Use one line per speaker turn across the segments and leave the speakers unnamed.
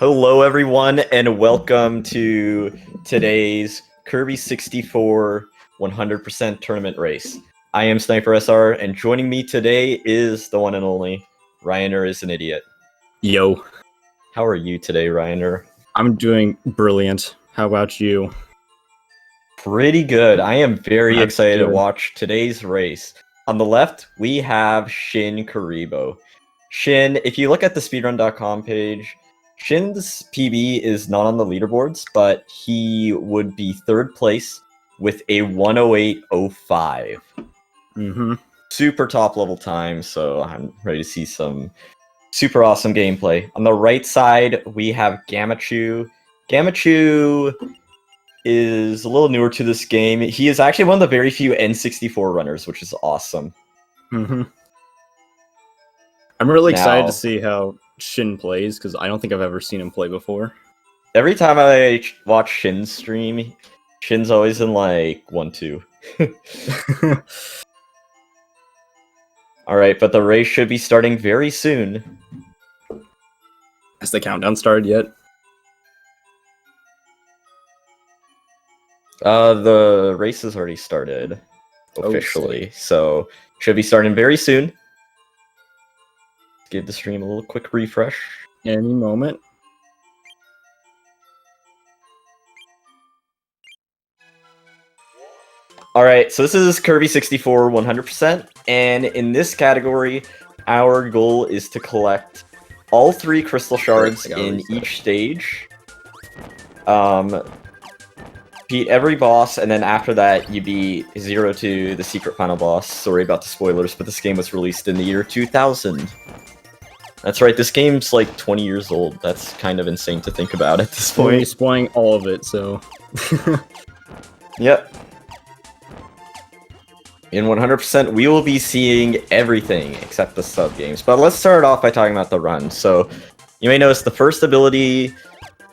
Hello, everyone, and welcome to today's Kirby 64 100% tournament race. I am Sniper SR, and joining me today is the one and only Ryaner is an idiot.
Yo.
How are you today, Ryaner?
I'm doing brilliant. How about you?
Pretty good. I am very
That's
excited to
good.
watch today's race. On the left, we have Shin Karibo. Shin, if you look at the speedrun.com page, Shin's PB is not on the leaderboards, but he would be third place with a 108.05.
Mm-hmm.
Super top level time, so I'm ready to see some super awesome gameplay. On the right side, we have Gammachuu. Gammachuu is a little newer to this game. He is actually one of the very few N64 runners, which is awesome.
Mm-hmm. I'm really excited
Now-
to see how Shin plays, because I don't think I've ever seen him play before.
Every time I watch Shin's stream, Shin's always in like 1-2. Alright, but the race should be starting very soon.
Has the countdown started yet?
The race has already started officially, so should be starting very soon. Give the stream a little quick refresh.
Any moment.
Alright, so this is Kirby 64 100%, and in this category, our goal is to collect all 3 crystal shards in each stage. Beat every boss, and then after that, you beat 0 to the secret final boss. Sorry about the spoilers, but this game was released in the year 2000. That's right, this game's like 20 years old. That's kind of insane to think about at this
We're
point.
spoiling all of it, so...
Yep. In 100%, we will be seeing everything except the sub-games. But let's start off by talking about the run. So, you may notice the first ability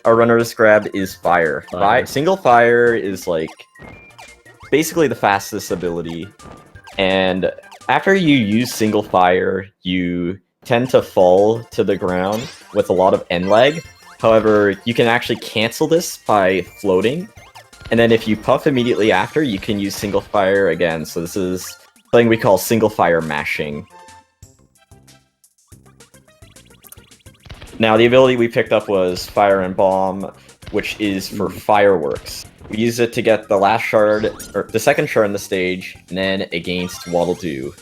our runners grab is fire. Single fire is like basically the fastest ability. And after you use single fire, you tend to fall to the ground with a lot of end lag. However, you can actually cancel this by floating. And then if you puff immediately after, you can use single fire again. So this is something we call single fire mashing. Now, the ability we picked up was Fire and Bomb, which is for fireworks. We use it to get the last shard, or the second shard in the stage, and then against Waddle-Doo.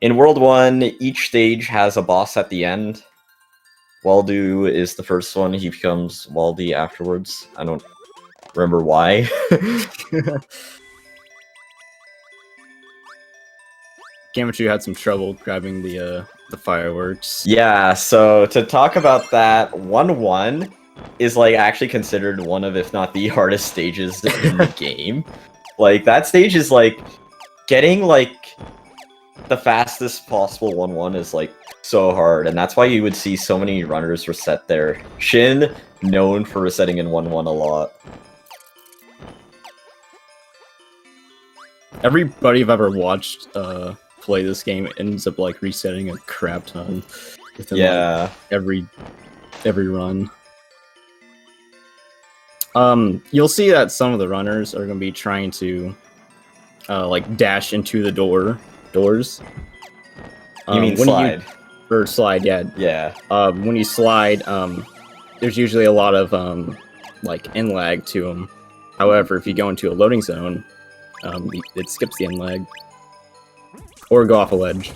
In World 1, each stage has a boss at the end. Waddle-Doo is the first one, he becomes Waldy afterwards. I don't remember why.
Gammachuu had some trouble grabbing the fireworks.
Yeah, so to talk about that, 1-1 is like actually considered one of, if not the hardest stages in the game. Like, that stage is like getting like the fastest possible 1-1 is like so hard, and that's why you would see so many runners reset there. Shin, known for resetting in 1-1 a lot.
Everybody I've ever watched play this game ends up like resetting a crap ton within like, every run. You'll see that some of the runners are gonna be trying to like dash into the doors.
You mean slide?
Or slide, yeah.
Yeah.
When you slide, there's usually a lot of like end lag to them. However, if you go into a loading zone, it skips the end lag. Or go off a ledge.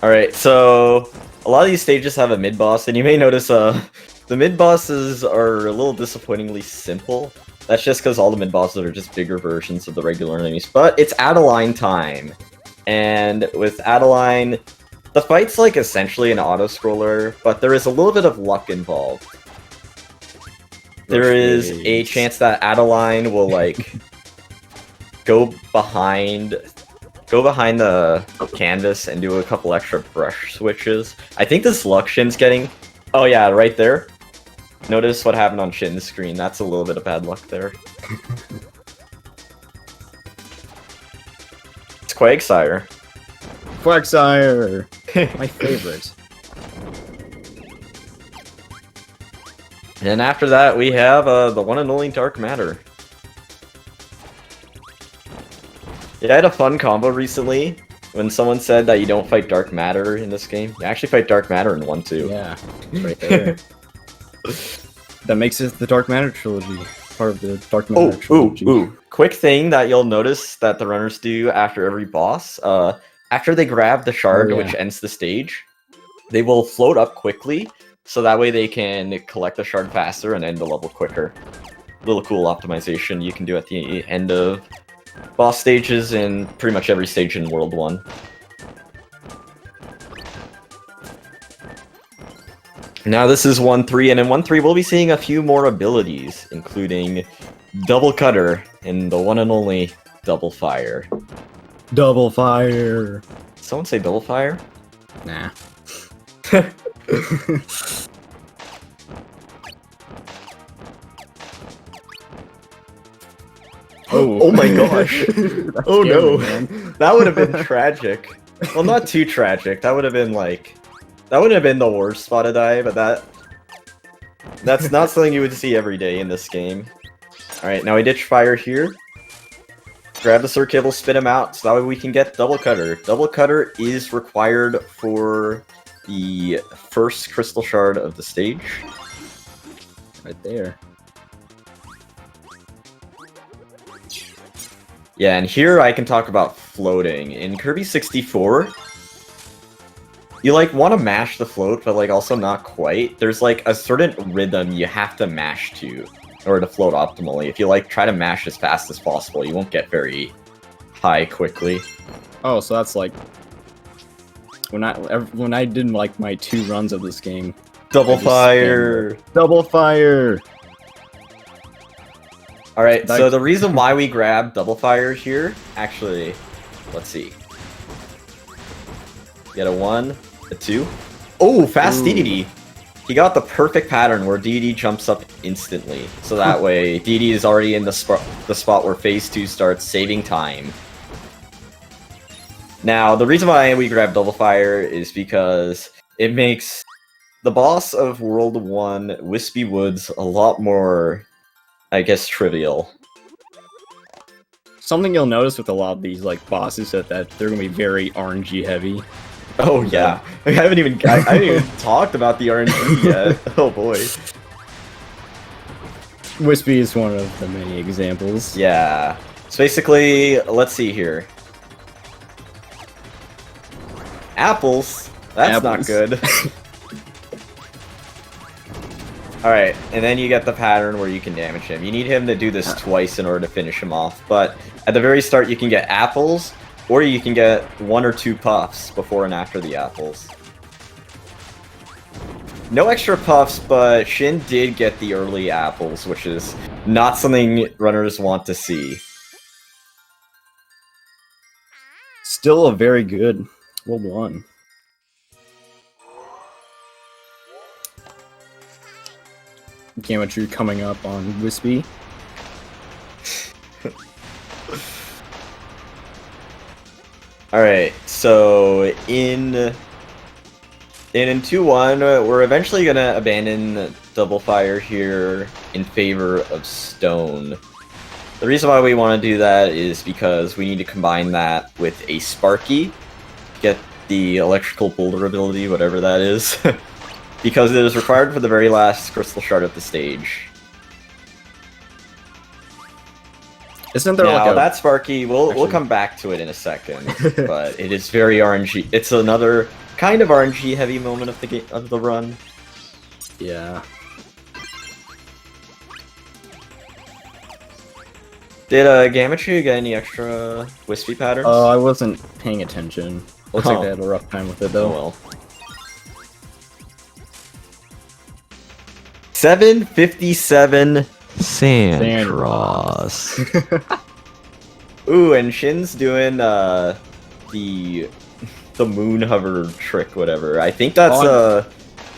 Alright, so a lot of these stages have a mid-boss, and you may notice the mid-bosses are a little disappointingly simple. That's just because all the mid-bosses are just bigger versions of the regular enemies. But it's Adeline time. And with Adeline, the fight's like essentially an auto-scroller, but there is a little bit of luck involved. There is a chance that Adeline will like go behind the canvas and do a couple extra brush switches. I think this luck Shin's getting... Oh yeah, right there. Notice what happened on Shin's screen. That's a little bit of bad luck there. It's Quagsire.
Quagsire! My favorite.
And after that, we have the one and only Dark Matter. Yeah, I had a fun combo recently when someone said that you don't fight Dark Matter in this game. You actually fight Dark Matter in 1 too.
Yeah, it's right there. That makes it the Dark Matter trilogy. Part of the Dark Matter trilogy.
Ooh. Quick thing that you'll notice that the runners do after every boss, after they grab the shard, which ends the stage, they will float up quickly, so that way they can collect the shard faster and end the level quicker. Little cool optimization you can do at the end of boss stages in pretty much every stage in World 1. Now this is 1-3, and in 1-3 we'll be seeing a few more abilities, including Double Cutter and the one and only Double Fire.
Double Fire!
Someone say Double Fire?
Nah.
Oh my gosh! Oh no!
Man.
That would have been tragic. Well, not too tragic. That would have been like... That wouldn't have been the worst spot to die, but that's not something you would see every day in this game. Alright, now we ditch fire here. Grab the Circuit Cable, spit him out, so that way we can get Double Cutter. Double Cutter is required for the first Crystal Shard of the stage.
Right there.
Yeah, and here I can talk about floating. In Kirby 64, you like want to mash the float, but like also not quite. There's like a certain rhythm you have to mash to in order to float optimally. If you like try to mash as fast as possible, you won't get very high quickly.
Oh, so that's like when I did like my 2 runs of this game.
Double Fire!
Double Fire!
Alright, so the reason why we grab Double Fire here, actually, let's see. Get a 1, a 2. Oh, fast DDD! He got the perfect pattern where DDD jumps up instantly. So that way, DDD is already in the spot where Phase 2 starts, saving time. Now, the reason why we grab Double Fire is because it makes the boss of World 1, Wispy Woods, a lot more, I guess, trivial.
Something you'll notice with a lot of these like bosses is that they're gonna be very RNG heavy.
Oh yeah, I haven't even talked about the RNG yet. Oh boy.
Wispy is one of the many examples.
Yeah. So basically, let's see here. Apples. That's not good. Alright, and then you get the pattern where you can damage him. You need him to do this twice in order to finish him off, but at the very start you can get apples, or you can get 1 or 2 puffs before and after the apples. No extra puffs, but Shin did get the early apples, which is not something runners want to see.
Still a very good World 1. Gammachuu coming up on Wispy.
Alright, so in 2-1, we're eventually gonna abandon Double Fire here in favor of Stone. The reason why we want to do that is because we need to combine that with a Sparky, get the electrical boulder ability, whatever that is, because it is required for the very last Crystal Shard of the stage.
Isn't there
now,
like a...
that Sparky, we'll come back to it in a second, but it is very RNG. It's another kind of RNG heavy moment of the run.
Yeah.
Did Gammachuu get any extra Wispy patterns?
Oh, I wasn't paying attention. Looks like they had a rough time with it though.
Oh well. 757 Sandross. Ooh, and Shin's doing the moon hover trick, whatever. I think that's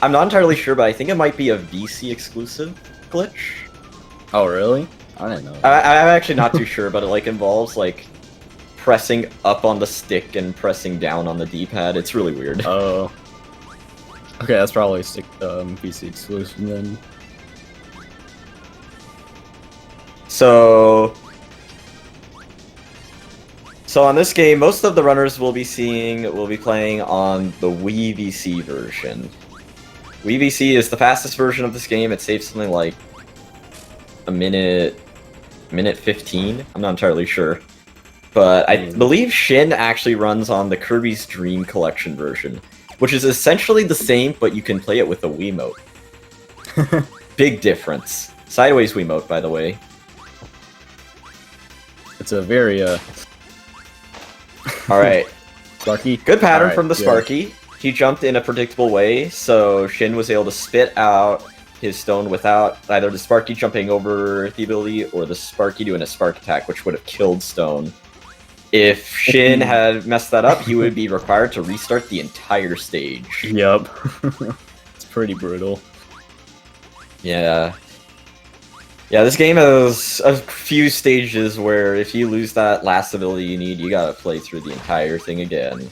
I'm not entirely sure, but I think it might be a VC exclusive glitch.
Oh really? I didn't know.
I'm actually not too sure, but it like involves like pressing up on the stick and pressing down on the D-pad. It's really weird.
Oh. Okay, that's probably PC exclusive then.
So on this game, most of the runners will be playing on the Wii VC version. Wii VC is the fastest version of this game. It saves something like a minute 15. I'm not entirely sure. But I believe Shin actually runs on the Kirby's Dream Collection version, which is essentially the same, but you can play it with a Wiimote. Big difference. Sideways Wiimote, by the way.
It's a very,
Alright.
Sparky?
Good pattern from the Sparky. He jumped in a predictable way, so Shin was able to spit out his stone without either the Sparky jumping over the ability or the Sparky doing a spark attack, which would have killed Stone. If Shin had messed that up, he would be required to restart the entire stage.
Yup. It's pretty brutal.
Yeah. Yeah, this game has a few stages where if you lose that last ability you need, you gotta play through the entire thing again.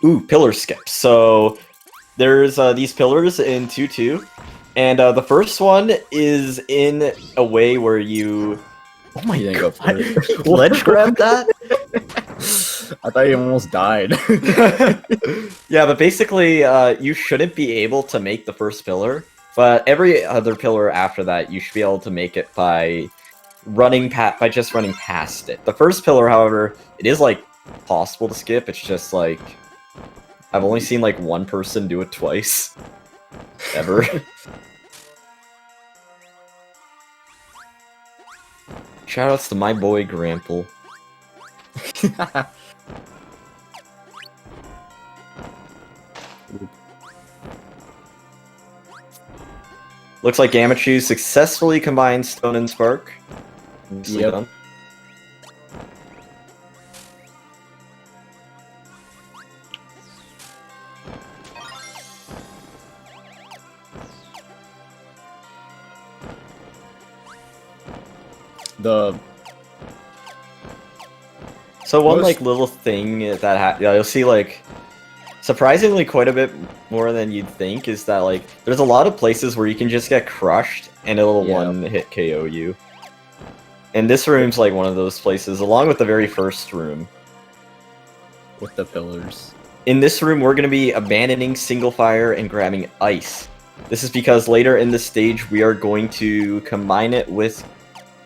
Ooh, pillar skip. So there's these pillars in 2-2, and the first one is in a way where you... Oh my god, ledge grab that?
I thought you almost died.
Yeah, but basically, you shouldn't be able to make the first pillar, but every other pillar after that, you should be able to make it by just running past it. The first pillar, however, it is like possible to skip. It's just like I've only seen like one person do it twice, ever. Shoutouts to my boy Grample. Looks like Gammachuu successfully combined Stone and Spark.
Yep.
So one like little thing that you'll see like surprisingly quite a bit more than you'd think is that like there's a lot of places where you can just get crushed and it'll one-hit KO you. And this room's like one of those places, along with the very first room.
With the pillars.
In this room, we're going to be abandoning single fire and grabbing ice. This is because later in the stage, we are going to combine it with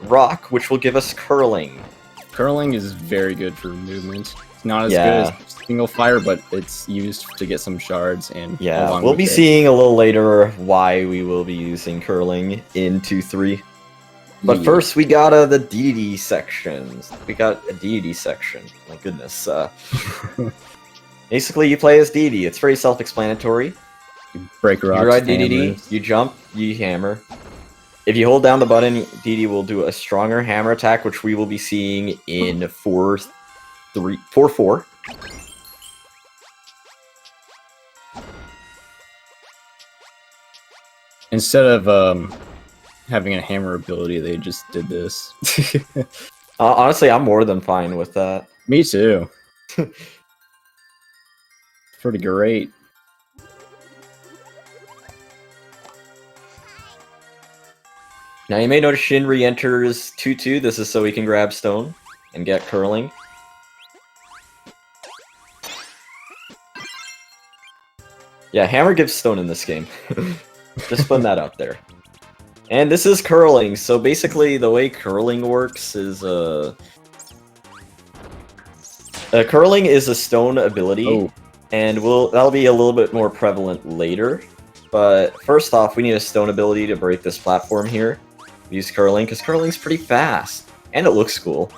rock, which will give us curling.
Curling is very good for movement. It's not as good as single fire, but it's used to get some shards. And
we'll be seeing a little later why we will be using curling in 2-3. But first, we got the DD sections. We got a DD section. My goodness. Basically, you play as DD. It's very self-explanatory.
You break rocks.
You ride DDD, you jump, you hammer. If you hold down the button, DD will do a stronger hammer attack, which we will be seeing in 4-4.
Instead of having a hammer ability, they just did this.
Honestly, I'm more than fine with that.
Me too. Pretty great.
Now you may notice Shin re-enters 2-2. This is so he can grab stone and get curling. Yeah, hammer gives stone in this game. Just putting that out there. And this is curling. So basically, the way curling works is curling is a stone ability, and that'll be a little bit more prevalent later. But first off, we need a stone ability to break this platform here. Use curling, because curling's pretty fast, and it looks cool.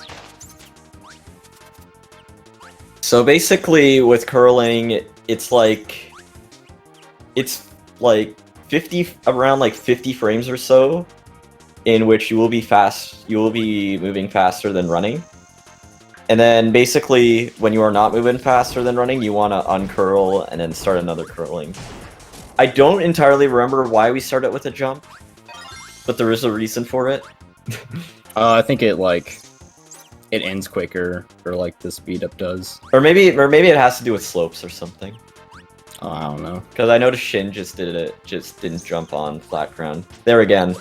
So basically, with curling, it's like 50, around like 50 frames or so, in which you will be moving faster than running. And then basically, when you are not moving faster than running, you want to uncurl and then start another curling. I don't entirely remember why we started with a jump. but there is a reason for it.
I think it ends quicker, or like the speed up does.
Or maybe it has to do with slopes or something.
Oh, I don't know.
Because I noticed Shin just didn't jump on flat ground. There again.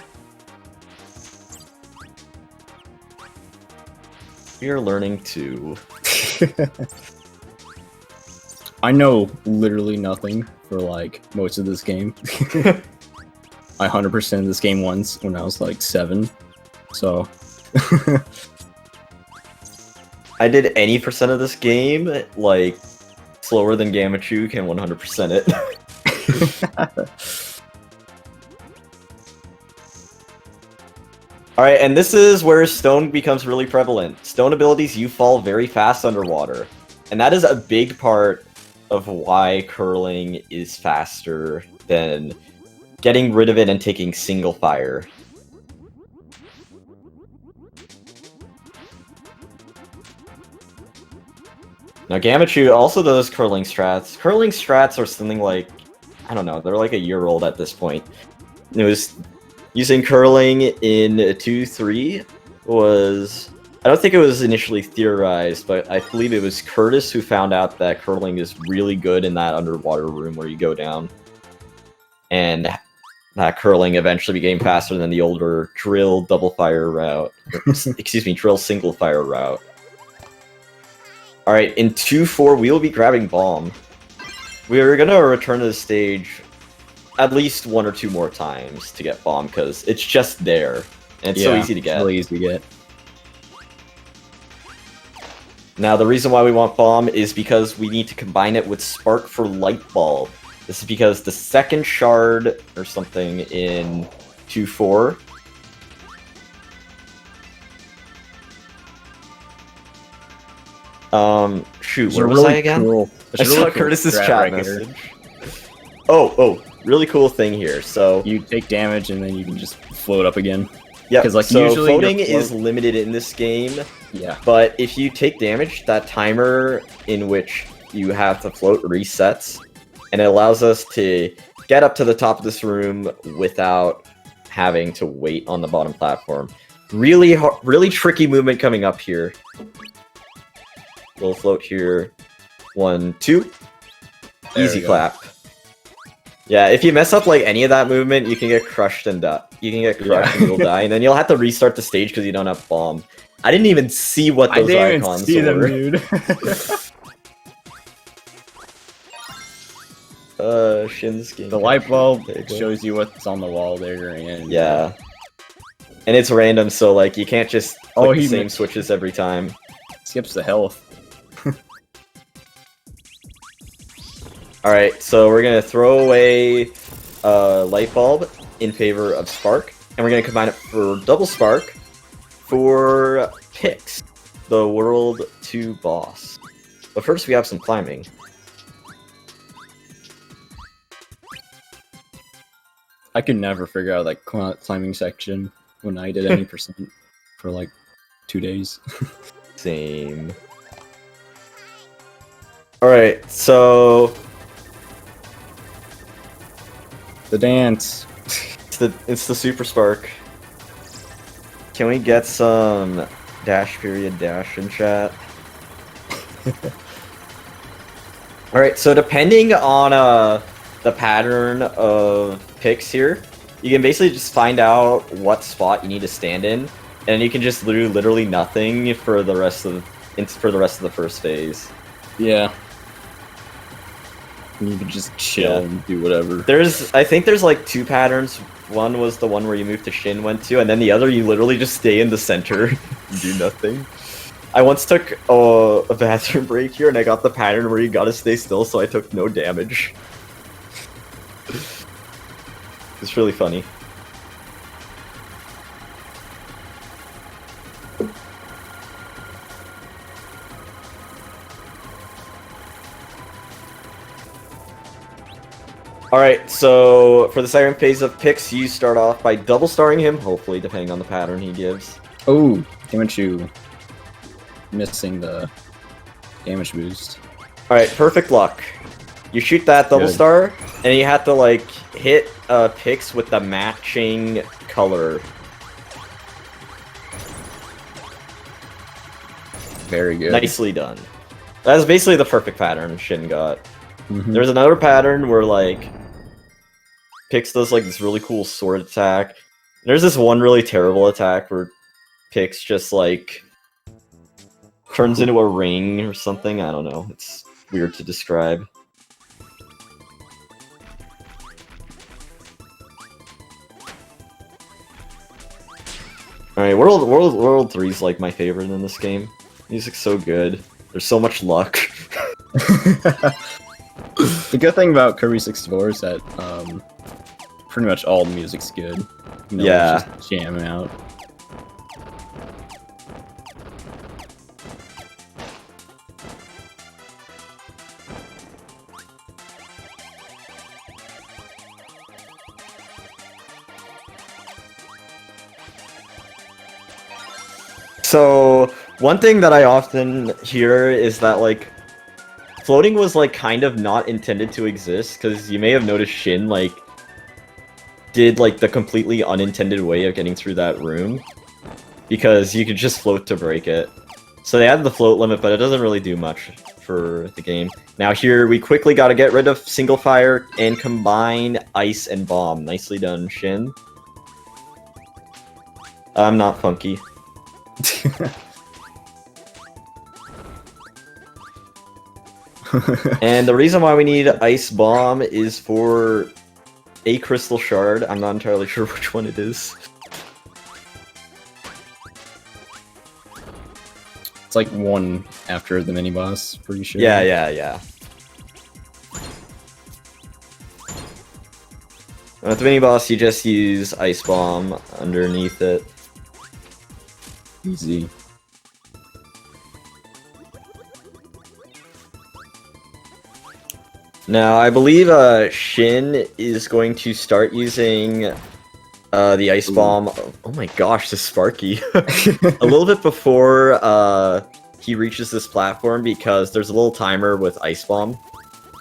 We are learning to.
I know literally nothing for like most of this game. I 100% this game once when I was like 7, so.
I did any percent of this game like slower than Gammachuu can 100% it. Alright, and this is where stone becomes really prevalent. Stone abilities, you fall very fast underwater. And that is a big part of why curling is faster than getting rid of it and taking single fire. Now, Gammachuu also does curling strats. Curling strats are something like, I don't know, they're like a year old at this point. It was using curling in 2.3 was, I don't think it was initially theorized, but I believe it was Curtis who found out that curling is really good in that underwater room where you go down. And that curling eventually became faster than the older drill double fire route. Excuse me, drill single fire route. Alright, in 2.4, we will be grabbing bomb. We are going to return to the stage at least 1 or 2 more times to get bomb, because it's just there. And it's so easy to get.
Really easy to get.
Now, the reason why we want bomb is because we need to combine it with spark for light bulb. This is because the second shard or something in 2.4... shoot, where was I again? I saw Curtis's chat message. Oh, really cool thing here. So
you take damage and then you can just float up again.
Yeah,
like
so
usually
floating is limited in this game.
Yeah.
But if you take damage, that timer in which you have to float resets, and it allows us to get up to the top of this room without having to wait on the bottom platform. Really tricky movement coming up here. We'll float here. 1, 2. Easy clap. Yeah, if you mess up like any of that movement, you can get crushed and die. You can get crushed and you'll die, and then you'll have to restart the stage because you don't have bomb. I didn't even see what those icons were.
Them, dude.
Shinsuke.
The light bulb shows you what's on the wall there, and
yeah, and it's random, so like you can't just click the same switches every time.
Skips the health.
Alright, so we're going to throw away Light Bulb in favor of Spark, and we're going to combine it for Double Spark for Pix, the World 2 boss. But first we have some climbing.
I could never figure out that climbing section when I did any percent for like 2 days.
Same. Alright, so...
the dance.
It's the Super Spark. Can we get some dash in chat? Alright, so depending on the pattern of picks here, you can basically just find out what spot you need to stand in, and you can just do literally nothing for the rest of the first phase.
Yeah. And you can just chill and do whatever.
I think there's like 2 patterns. One was the one where you move to Shin went to, and then the other you literally just stay in the center and do nothing. I once took a bathroom break here, and I got the pattern where you gotta stay still, so I took no damage. It's really funny. Alright, so for the second phase of picks, you start off by double starring him, hopefully, depending on the pattern he gives.
Oh, Gammachuu. Missing the damage boost.
Alright, perfect luck. You shoot that double star, and you have to like hit picks with the matching color.
Very good.
Nicely done. That's basically the perfect pattern Shin got.
Mhm.
There's another pattern where, like, Pix does, like, this really cool sword attack. There's this one really terrible attack where Pix just, like, turns into a ring or something. I don't know. It's weird to describe. Alright, World 3 is, like, my favorite in this game. Music's so good. There's so much luck.
The good thing about Kirby 64 is that pretty much all the music's good. You know,
Yeah.
Just jam out.
So, one thing that I often hear is that, like, floating was, like, kind of not intended to exist, because you may have noticed Shin, like, did, like, the completely unintended way of getting through that room, because you could just float to break it. So they added the float limit, but it doesn't really do much for the game. Now here, we quickly gotta get rid of single fire and combine ice and bomb. Nicely done, Shin. I'm not funky. And the reason why we need Ice Bomb is for a Crystal Shard. I'm not entirely sure which one it is.
It's like one after the mini boss, pretty sure.
Yeah. With the mini boss, you just use Ice Bomb underneath it.
Easy.
Now, I believe Shin is going to start using the Ice Bomb. Oh my gosh, this Sparky. A little bit before he reaches this platform, because there's a little timer with Ice Bomb.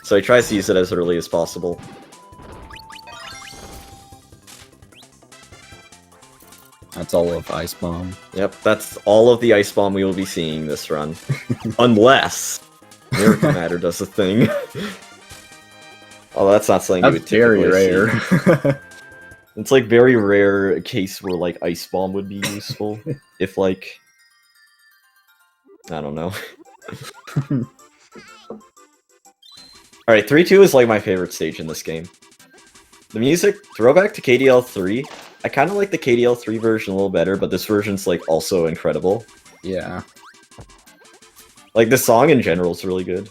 So he tries to use it as early as possible.
That's all of Ice Bomb.
Yep, that's all of the Ice Bomb we will be seeing this run. Unless Miracle Matter does a thing. Oh, that's not something you would
That's very
typically
rare.
see. It's like very rare case where like Ice Bomb would be useful. If like... I don't know. Alright, 3-2 is like my favorite stage in this game. The music, throwback to KDL 3. I kind of like the KDL 3 version a little better, but this version's like also incredible.
Yeah.
Like the song in general is really good.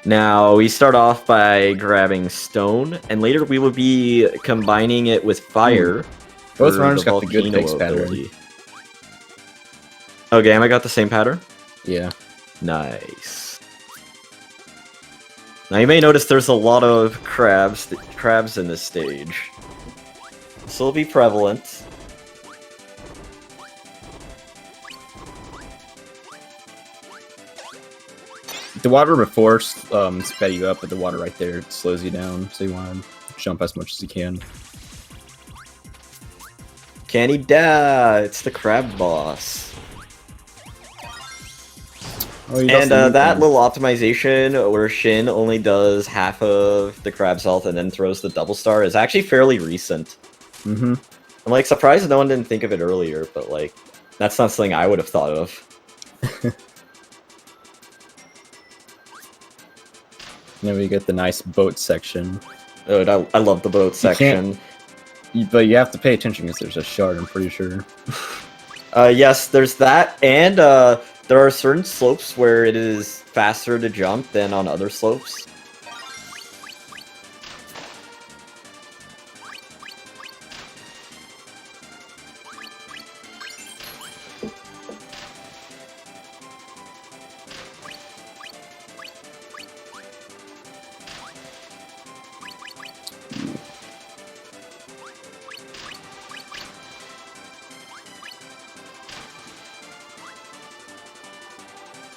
Now, we start off by grabbing stone, and later we will be combining it with fire.
Both runners got the good fix pattern.
Oh, Gamma got the same pattern?
Yeah.
Nice. Now you may notice there's a lot of crabs in this stage. This will be prevalent.
The water before sped you up, but the water right there slows you down, so you want to jump as much as you can.
Can he die? It's the crab boss.
Oh, he
And
does
that little optimization where Shin only does half of the crab's health and then throws the double star is actually fairly recent.
Mm-hmm.
I'm like surprised no one didn't think of it earlier, but like that's not something I would have thought of.
Then we get the nice boat section.
Oh, I love the boat section.
But you have to pay attention because there's a shard, I'm pretty sure.
Yes, there's that, and there are certain slopes where it is faster to jump than on other slopes.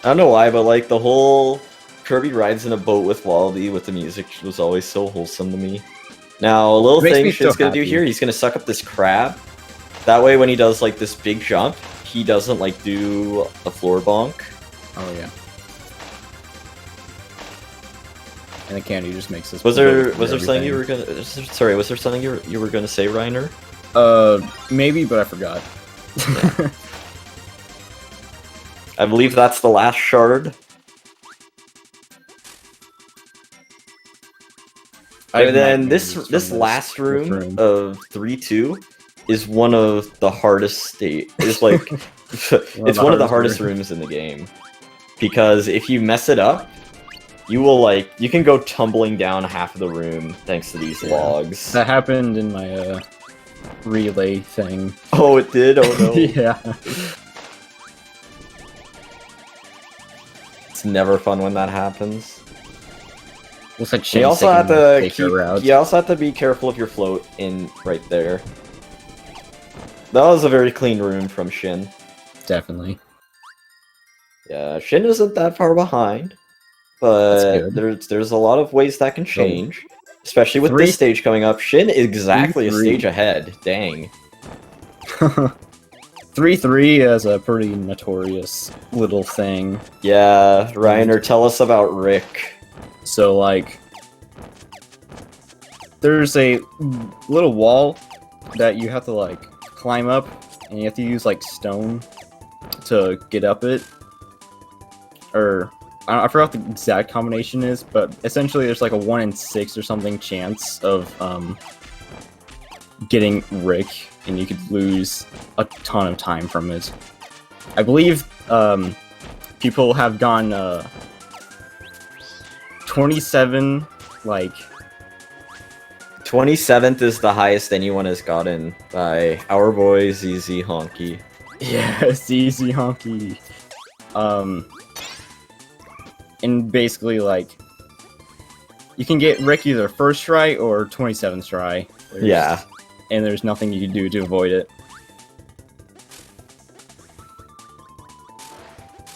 I don't know why, but like the whole Kirby rides in a boat with Wallaby with the music was always so wholesome to me. Now, a little
Makes
thing
me
Shin's
so
gonna do
happy.
here, he's gonna suck up this crab. That way, when he does like this big jump, he doesn't like do a floor bonk.
Oh yeah. And the candy just makes this.
Was there something you were gonna? Sorry, was there something you were gonna say, Reiner?
Maybe, but I forgot.
I believe that's the last shard. And then this last room of 3-2 is one of the hardest state. It's like it's one of the hardest rooms in the game because if you mess it up, you will you can go tumbling down half of the room thanks to these logs.
That happened in my relay thing.
Oh, it did. Oh no.
Yeah.
It's never fun when that happens.
Looks like
You also have to be careful of your float in right there. That was a very clean room from Shin.
Definitely.
Yeah, Shin isn't that far behind, but there's a lot of ways that can change, especially with this stage coming up. Shin is exactly a stage ahead. Dang.
3-3 is a pretty notorious little thing.
Yeah, Reiner, tell us about Rick.
So, like, there's a little wall that you have to, like, climb up, and you have to use, like, stone to get up it. Or, I forgot what the exact combination is, but essentially there's, like, a 1 in 6 or something chance of, getting Rick, and you could lose a ton of time from it. I believe, people have gone, 27, like...
27th is the highest anyone has gotten by our boy ZZ Honky.
Yeah, ZZ Honky. And basically, like, you can get Rick either first try or 27th try.
Yeah.
And there's nothing you can do to avoid it.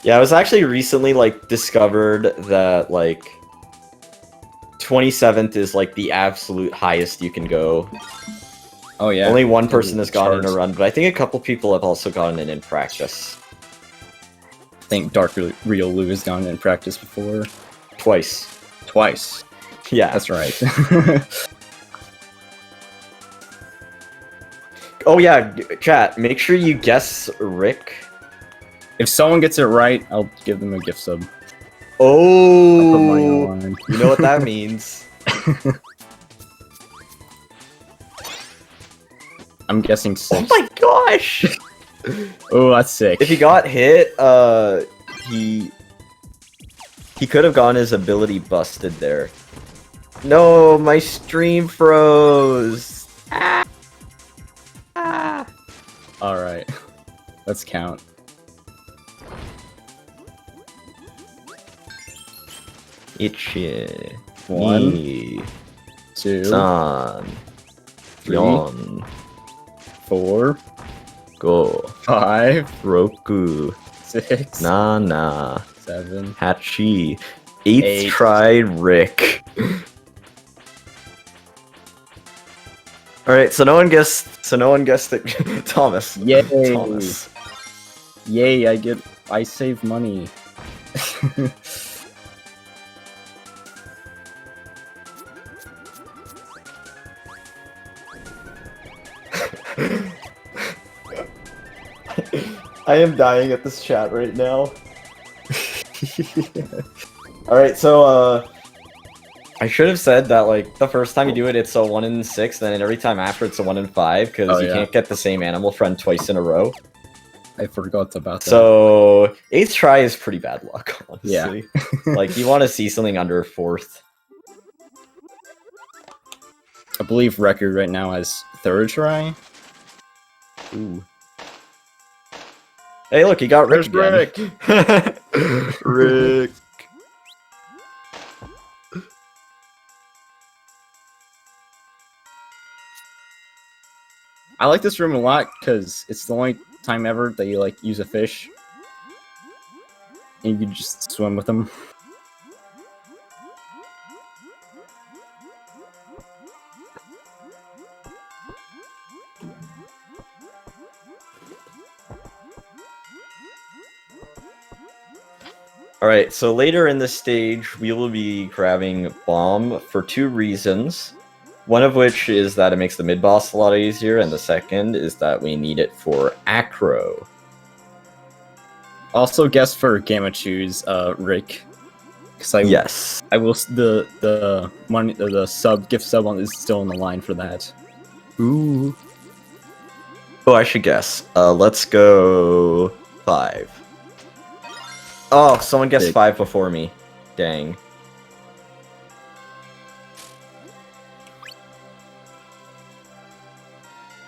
Yeah, I was actually recently, like, discovered that, like, 27th is, like, the absolute highest you can go.
Oh, yeah.
Only one person has gotten in a run, but I think a couple people have also gotten it in practice.
I think Dark Real Lou has gone in practice before.
Twice.
Twice.
Yeah.
That's right.
Oh, yeah, chat, make sure you guess Rick.
If someone gets it right, I'll give them a gift sub.
Oh, you know what that means.
I'm guessing 6.
Oh my gosh!
Oh, that's sick.
If he got hit, he could have gotten his ability busted there. No, my stream froze.
Alright. Let's count.
Itchy.
1, 2,
San.
3, 4,
Go.
5,
Roku.
6,
Nana.
7,
Hachi. 8th
8.
try Rick. Alright, so no one guessed it. Thomas.
Yay!
Thomas.
Yay, I save money.
I am dying at this chat right now. Alright, so, I should have said that, like, the first time you do it, it's a 1 in 6, then every time after it's a 1 in 5, because you can't get the same animal friend twice in a row.
I forgot about that.
So, 8th try is pretty bad luck, honestly.
Yeah.
Like, you want to see something under 4th.
I believe record right now has 3rd try.
Ooh. Hey, look, he got Rick again. Rick.
I like this room a lot because it's the only time ever that you like use a fish and you can just swim with them.
Alright, so later in this stage, we will be grabbing Bomb for 2 reasons. One of which is that it makes the mid-boss a lot easier, and the second is that we need it for Acro.
Also, guess for Gammachoo's Rick.
Yes.
I will. The money, the gift sub one is still on the line for that. Ooh.
Oh, I should guess. Let's go 5. Oh, someone guessed 5 before me. Dang.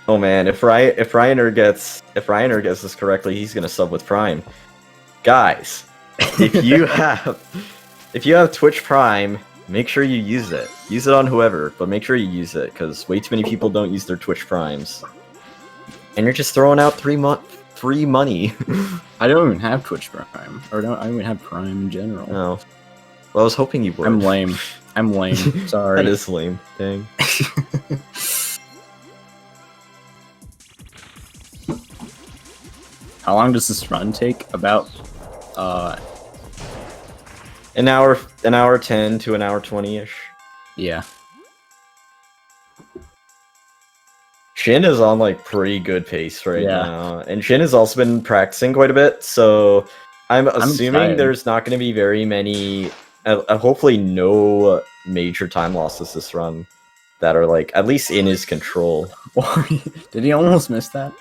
Oh man, if Ryaner gets this correctly, he's gonna sub with Prime. Guys, if you have Twitch Prime, make sure you use it. Use it on whoever, but make sure you use it, because way too many people don't use their Twitch Primes. And you're just throwing out free money.
I don't even have Twitch Prime, or I don't even have Prime in general.
No. Well, I was hoping you would.
I'm lame. Sorry.
That is lame. Dang.
How long does this run take? About
an hour 10 to an hour 20-ish.
Yeah.
Shin is on like pretty good pace right now, and Shin has also been practicing quite a bit. So I'm assuming there's not going to be very many, hopefully no major time losses this run that are like at least in his control.
Did he almost miss that?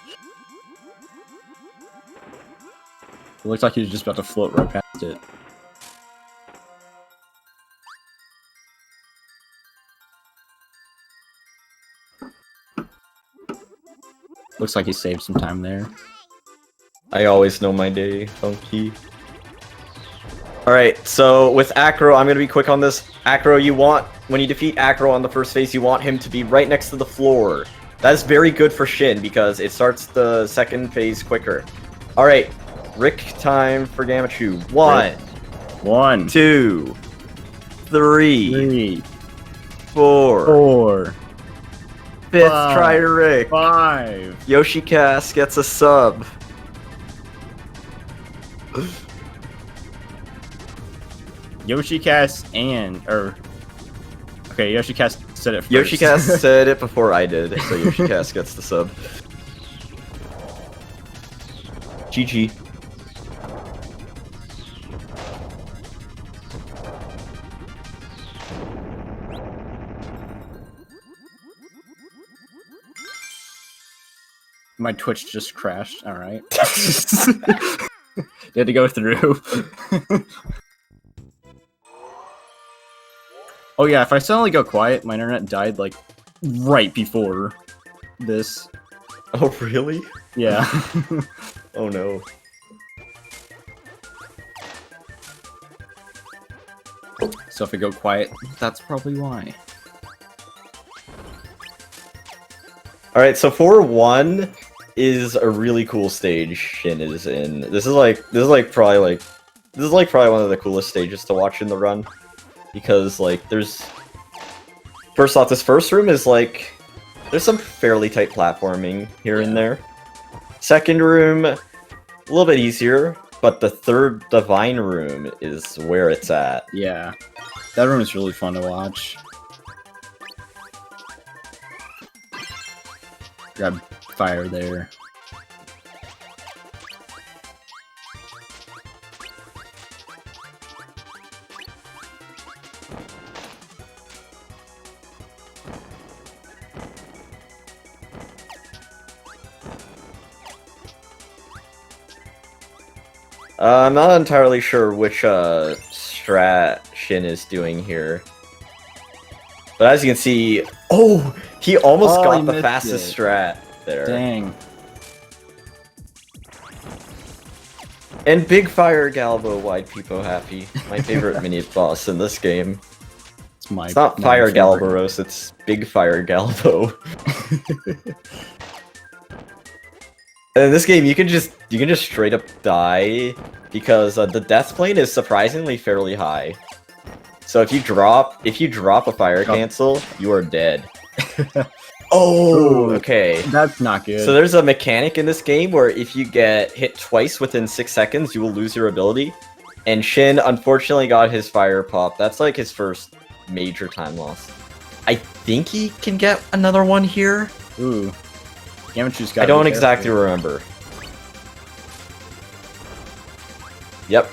It looks like he was just about to float right past it. Looks like he saved some time there.
I always know my day, Funky. Alright, so with Acro, I'm going to be quick on this. Acro, when you defeat Acro on the first phase, you want him to be right next to the floor. That is very good for Shin, because it starts the second phase quicker. Alright, Rick time for Gammachuu. 1, 2, 3, 4. 5th try to Rick.
5.
Yoshicast gets a sub.
Yoshicast okay, Yoshicast said it first.
Yoshicast said it before I did, so Yoshicast gets the sub. GG.
My Twitch just crashed. All right. You had to go through. Oh yeah, if I suddenly go quiet, my internet died like right before this.
Oh really?
Yeah.
Oh no.
So if I go quiet, that's probably why.
Alright, so 4-1 is a really cool stage Shin is in. This is probably one of the coolest stages to watch in the run. Because first off, this first room is there's some fairly tight platforming here and there. Second room, a little bit easier, but the third Divine room is where it's at.
Yeah, that room is really fun to watch. Grab fire there.
I'm not entirely sure which strat Shin is doing here. But as you can see, oh, he almost got the fastest strat there.
Dang.
And Big Fire Galbo wide Peepo happy. My favorite mini boss in this game. It's not Fire Galboros, it's Big Fire Galbo. And in this game, you can just straight up die because the death plane is surprisingly fairly high. So if you drop a fire cancel, you are dead. Oh, okay.
That's not good.
So there's a mechanic in this game where if you get hit twice within 6 seconds, you will lose your ability. And Shin unfortunately got his fire pop. That's like his first major time loss. I think he can get another one here.
Ooh. Gammachoo's got.
I don't exactly remember. Yep.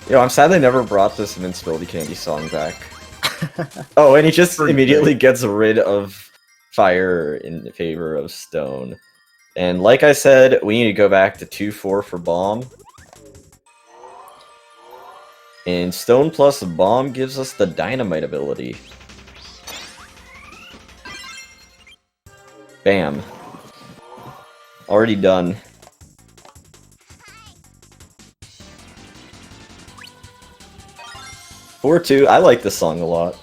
Yo, I'm sad they never brought this Invincibility Candy song back. Oh, and he just immediately gets rid of fire in favor of stone. And like I said, we need to go back to 2-4 for bomb. And stone plus bomb gives us the dynamite ability. Bam. Already done. Four two. I like this song a lot.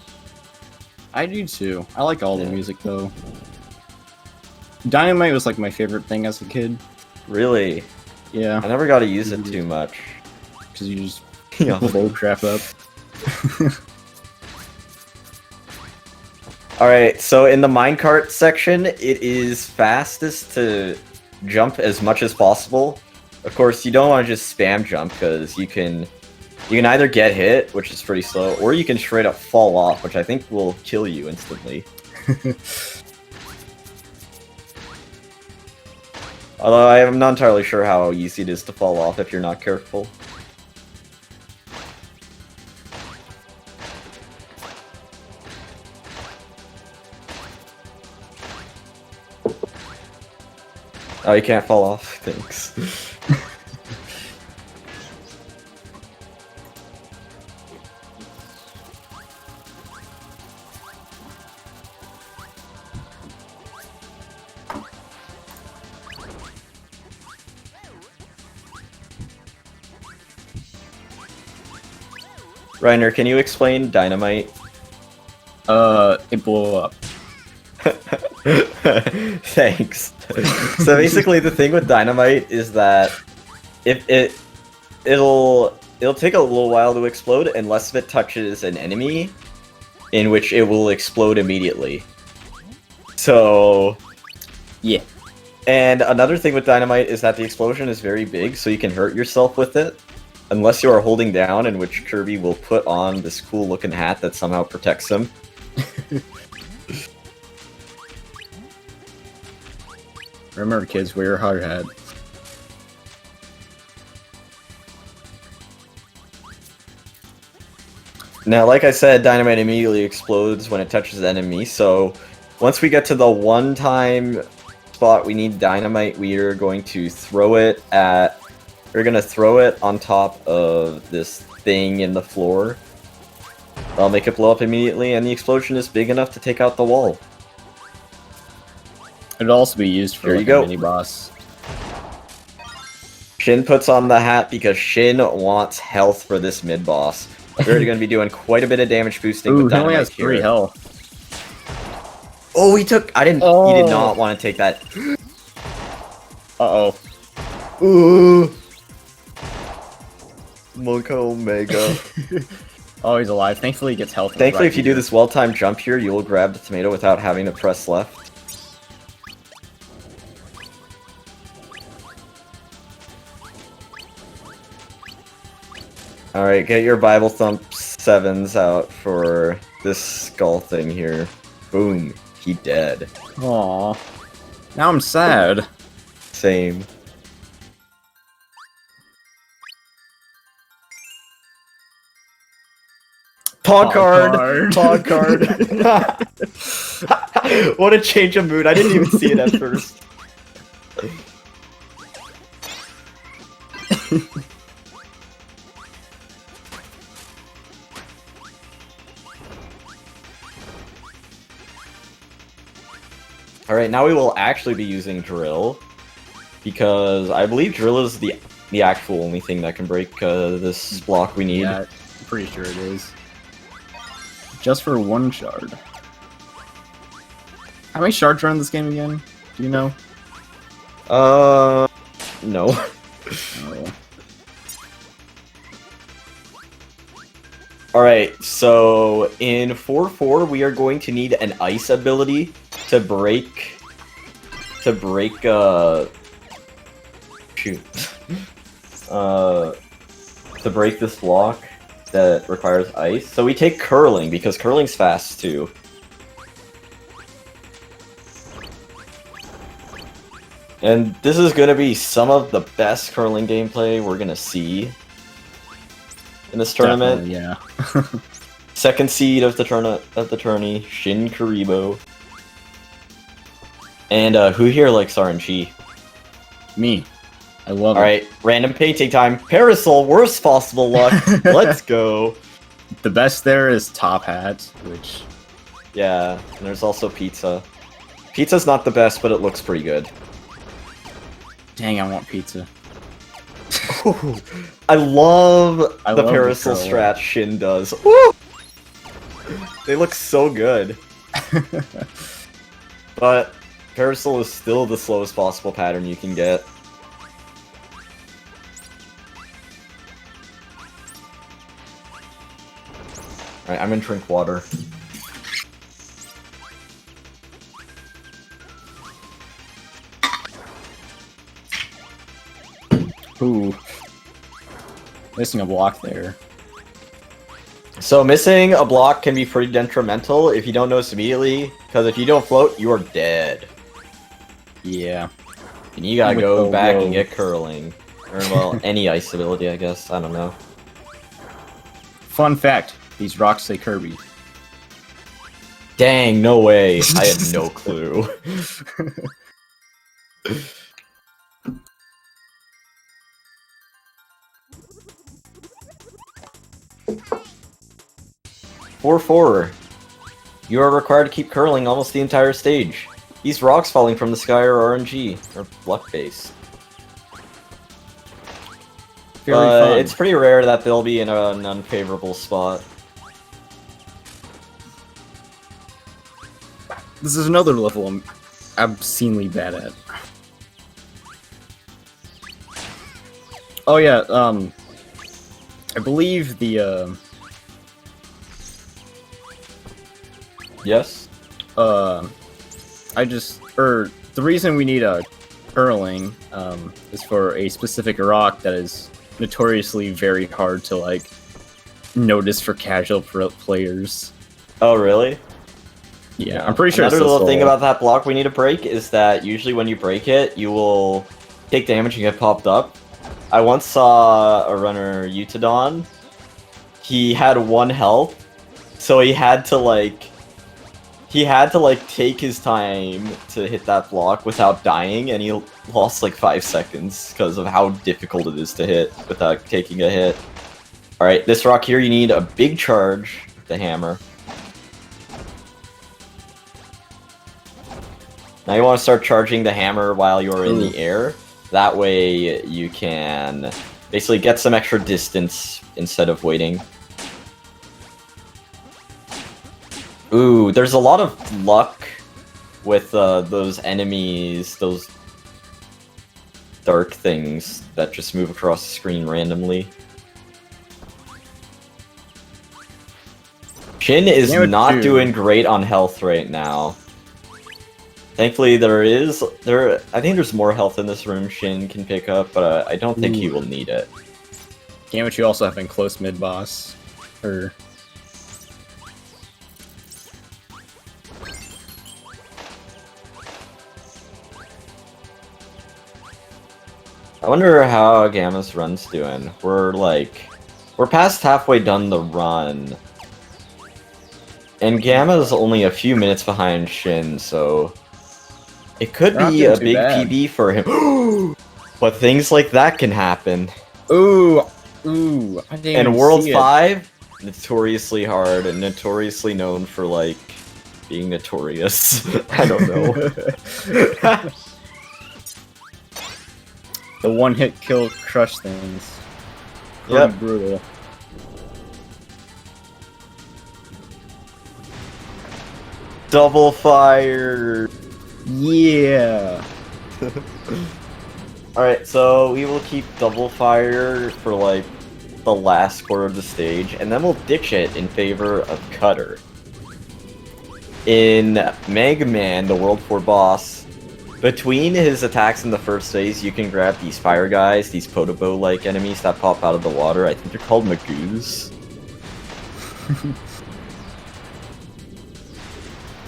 I do too. I like all the music though. Dynamite was like my favorite thing as a kid.
Really?
Yeah.
I never got to use it too much.
Because you just
Yeah.
blow crap up.
Alright, so in the minecart section, it is fastest to jump as much as possible. Of course, you don't want to just spam jump, because you can either get hit, which is pretty slow, or you can straight up fall off, which I think will kill you instantly. Although I am not entirely sure how easy it is to fall off if you're not careful. Oh, you can't fall off. Thanks. Reiner, can you explain dynamite?
It blew up.
Thanks. So basically, the thing with dynamite is that it'll take a little while to explode unless if it touches an enemy, in which it will explode immediately. So
Yeah.
And another thing with dynamite is that the explosion is very big, so you can hurt yourself with it. Unless you are holding down, in which Kirby will put on this cool looking hat that somehow protects him.
Remember, kids, wear your hard hat.
Now, like I said, dynamite immediately explodes when it touches the enemy, so once we get to the one-time spot we need dynamite, we are going to throw it at... We're going to throw it on top of this thing in the floor. I'll make it blow up immediately, and the explosion is big enough to take out the wall.
It'd also be used for
There
like
you
a
go.
mini-boss.
Shin puts on the hat because Shin wants health for this mid-boss. We're going to be doing quite a bit of damage boosting
Ooh,
with
he only
dynamite
has 3
here.
health.
Oh, he took... I didn't...
Oh.
He did not want to take that.
Uh-oh.
Ooh. Monka Omega.
Oh, he's alive. Thankfully, he gets health.
Thankfully, if you do this well-timed jump here, you will grab the tomato without having to press left. Alright, get your Bible Thump 7s out for this skull thing here. Boom. He dead.
Aww. Now I'm sad.
Same. Pog card! Pog card! What a change of mood. I didn't even see it at first. Alright, now we will actually be using drill. Because I believe drill is the actual only thing that can break this block we need.
Yeah, I'm pretty sure it is. Just for 1 shard. How many shards are in this game again? Do you know?
No.
Oh.
Alright, so in 4-4 we are going to need an ice ability to break to break shoot to break this block that requires ice. So we take curling because curling's fast too. And this is gonna be some of the best curling gameplay we're gonna see in this tournament.
Definitely, yeah.
Second seed of the tourney, Shin Karibo. And who here likes RNG?
Me. I love it.
Alright, random painting time. Parasol, worst possible luck. Let's go.
The best there is Top Hat, which...
Yeah, and there's also Pizza. Pizza's not the best, but it looks pretty good.
Dang, I want pizza.
I love the
love
Parasol
the
strat Shin does. Woo! They look so good. But Parasol is still the slowest possible pattern you can get. Alright, I'm gonna drink water.
Ooh. Missing a block there.
So missing a block can be pretty detrimental if you don't notice immediately, because if you don't float, you are dead.
Yeah.
And you gotta
With
go
the
back
rogue.
and get curling. Or, well, any ice ability, I guess. I don't know.
Fun fact, these rocks say Kirby.
Dang, no way. I had no clue. Four. You are required to keep curling almost the entire stage. These rocks falling from the sky are RNG, or luck-based.
Very fun.
It's pretty rare that they'll be in an unfavorable spot.
This is another level I'm obscenely bad at. Oh yeah, I believe the,
Yes?
the reason we need a curling, is for a specific rock that is notoriously very hard to, like, notice for casual players.
Oh, really?
Yeah, I'm pretty sure
Another
it's
little
this
thing
level.
about that block we need to break is that usually when you break it, you will take damage and get popped up. I once saw a runner, Utadon. He had 1 health, so he had to take his time to hit that block without dying, and he lost like 5 seconds because of how difficult it is to hit without taking a hit. Alright, this rock here, you need a big charge with the hammer. Now you want to start charging the hammer while you're in the air. That way you can basically get some extra distance instead of waiting. Ooh, there's a lot of luck with those enemies, those dark things that just move across the screen randomly. Shin is not doing great on health right now. Thankfully, I think there's more health in this room Shin can pick up, but I don't think he will need it.
Gammachuu also having close mid-boss.
I wonder how Gamma's run's doing. We're past halfway done the run. And Gamma's only a few minutes behind Shin, so it could be a big PB for him. But things like that can happen.
Ooh, I didn't
And
even
World
see it.
5, notoriously hard and notoriously known for, like, being notorious. I don't know.
The one-hit kill crush things.
Yep.
Pretty brutal.
Double fire!
Yeah!
Alright, so we will keep double fire for, like, the last quarter of the stage, and then we'll ditch it in favor of Cutter. In Mega Man, the World 4 boss, Between his attacks in the first phase, you can grab these fire guys, these Podobo-like enemies that pop out of the water. I think they're called Magoos.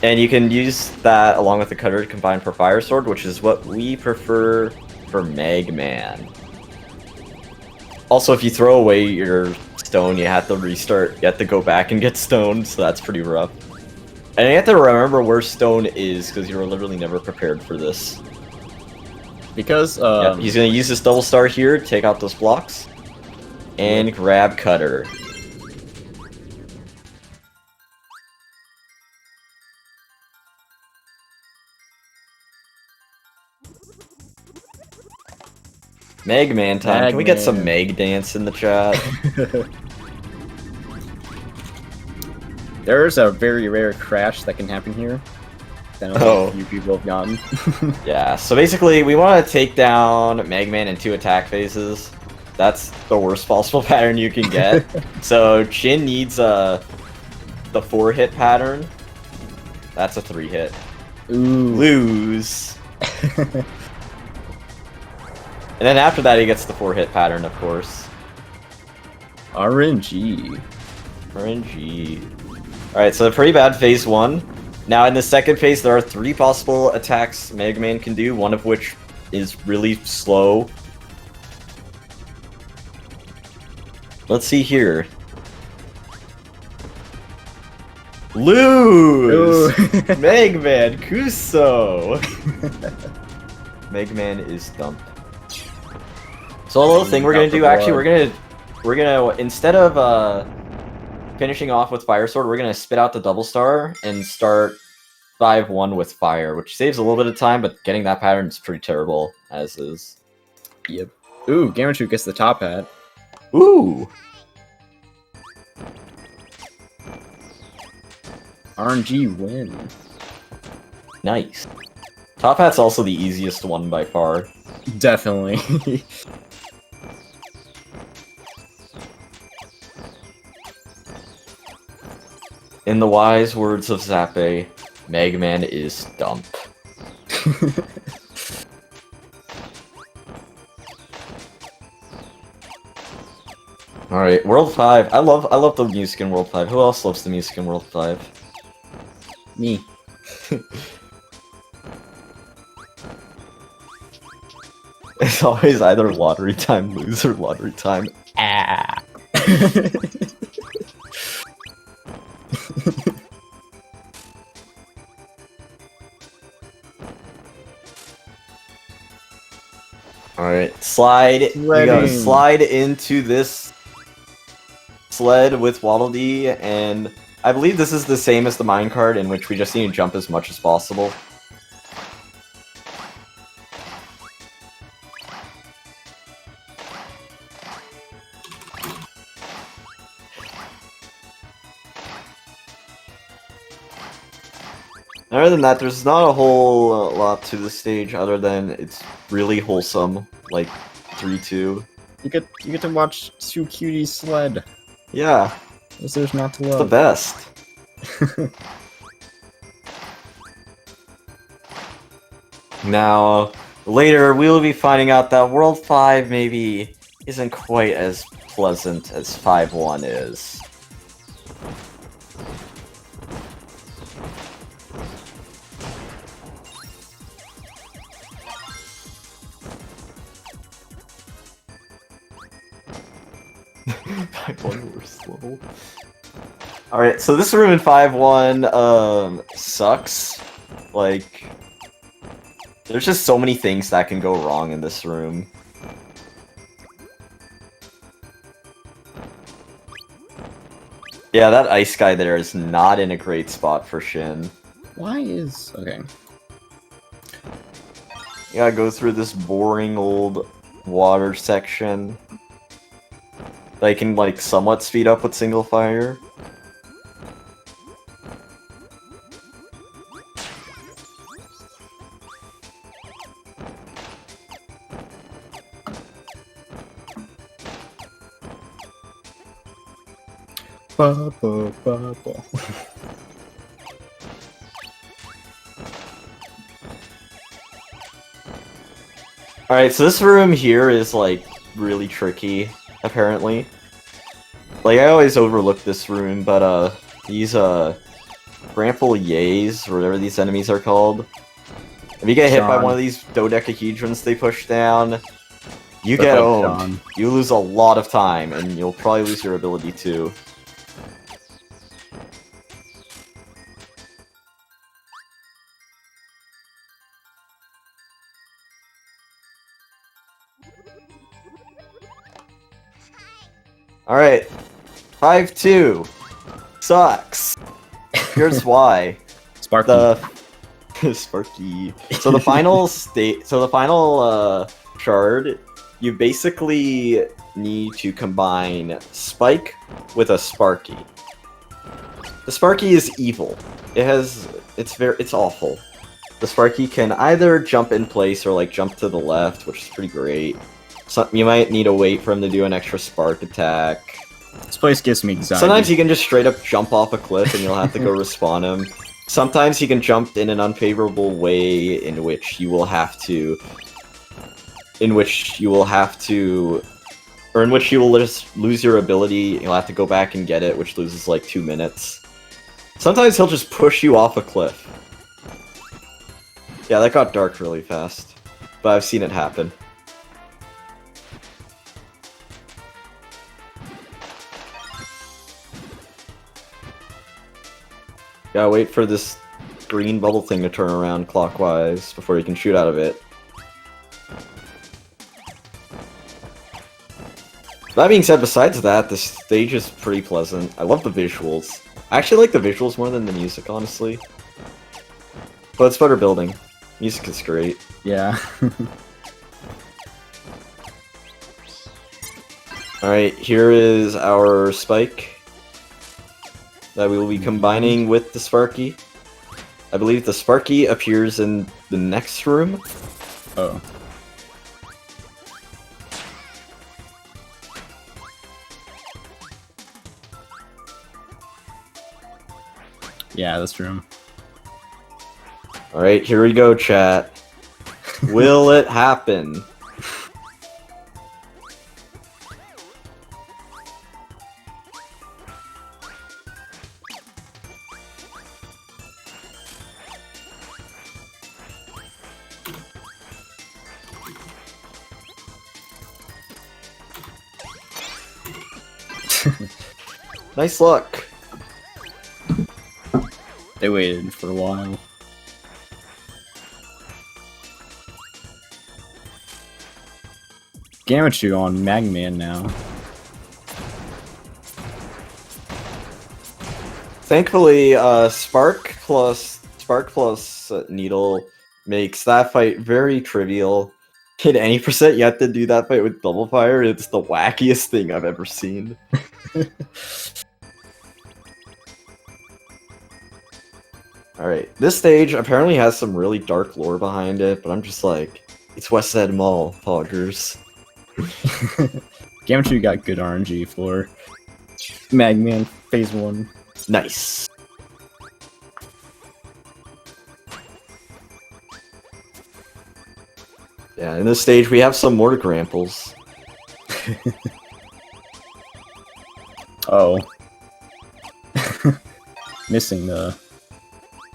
And you can use that along with the cutter to combine for Fire Sword, which is what we prefer for Magman. Also, if you throw away your stone, you have to restart. You have to go back and get stoned, so that's pretty rough. And you have to remember where stone is, because you're literally never prepared for this.
Because
Yep, he's going to use this double star here, take out those blocks, and grab cutter. Megman time. Can we get some Meg dance in the chat?
There's a very rare crash that can happen here. That a few people have gotten.
Yeah, so basically we want to take down Megman in 2 attack phases. That's the worst possible pattern you can get. So Chin needs the 4-hit pattern. That's a 3-hit.
Ooh.
Lose. And then after that he gets the 4-hit pattern, of course.
RNG.
RNG. Alright, so pretty bad phase 1. Now in the second phase there are 3 possible attacks Megman can do, one of which is really slow. Let's see here. Lose! Megman, Kuso! Megman is dumped. So a little thing we're gonna do, actually, we're gonna instead of finishing off with Fire Sword, we're gonna spit out the double star and start 5-1 with fire, which saves a little bit of time, but getting that pattern is pretty terrible as is.
Yep. Ooh, Gammachuu gets the top hat.
Ooh!
RNG win.
Nice. Top hat's also the easiest one by far.
Definitely.
In the wise words of Zappe, Megman is dump. Alright, World 5. I love the music in World 5. Who else loves the music in World 5?
Me.
It's always either lottery time lose or lottery time ah. Alright, slide. We gotta slide into this sled with Waddle Dee, and I believe this is the same as the minecart, in which we just need to jump as much as possible. Other than that, there's not a whole lot to the stage other than it's really wholesome, like 3-2.
You get to watch 2 cuties sled.
Yeah.
What's there's not to
It's
love?
the best. Now, later we'll be finding out that World 5 maybe isn't quite as pleasant as 5-1 is. We're slow. Alright, so this room in 5-1 sucks. Like, there's just so many things that can go wrong in this room. Yeah, that ice guy there is not in a great spot for Shin.
Why is... okay.
You gotta go through this boring old water section. That you can, like, somewhat speed up with single fire. Alright, so this room here is, like, really tricky, apparently. Like, I always overlook this room, but, these, Brample Yays, or whatever these enemies are called. If you get hit by one of these dodecahedrons they push down, you get owned. You lose a lot of time, and you'll probably lose your ability too. Alright. 5-2. Sucks. Here's why.
Sparky.
Sparky. So the final shard, you basically need to combine Spike with a Sparky. The Sparky is evil. It's awful. The Sparky can either jump in place or like jump to the left, which is pretty great. So you might need to wait for him to do an extra spark attack.
This place gives me anxiety.
Sometimes he can just straight up jump off a cliff and you'll have to go respawn him. Sometimes he can jump in an unfavorable way in which you will have to... in which you will just lose your ability, you'll have to go back and get it, which loses like 2 minutes. Sometimes he'll just push you off a cliff. Yeah, that got dark really fast. But I've seen it happen. Gotta wait for this green bubble thing to turn around clockwise before you can shoot out of it. That being said, besides that, the stage is pretty pleasant. I love the visuals. I actually like the visuals more than the music, honestly. But it's better building. Music is great.
Yeah.
Alright, here is our Spike that we will be combining with the Sparky. I believe the Sparky appears in the next room.
Oh. Yeah, this room.
Alright, here we go, chat. Will it happen? Nice luck.
They waited for a while. Gammachuu on Magman now.
Thankfully, Spark plus Needle makes that fight very trivial. In any percent, you have to do that fight with double fire. It's the wackiest thing I've ever seen. Alright, this stage apparently has some really dark lore behind it, but I'm just like, it's West Side Mall, poggers.
Gammachuu got good RNG for Magman Phase 1.
Nice. Yeah, in this stage we have some more gramples.
Oh. Missing the...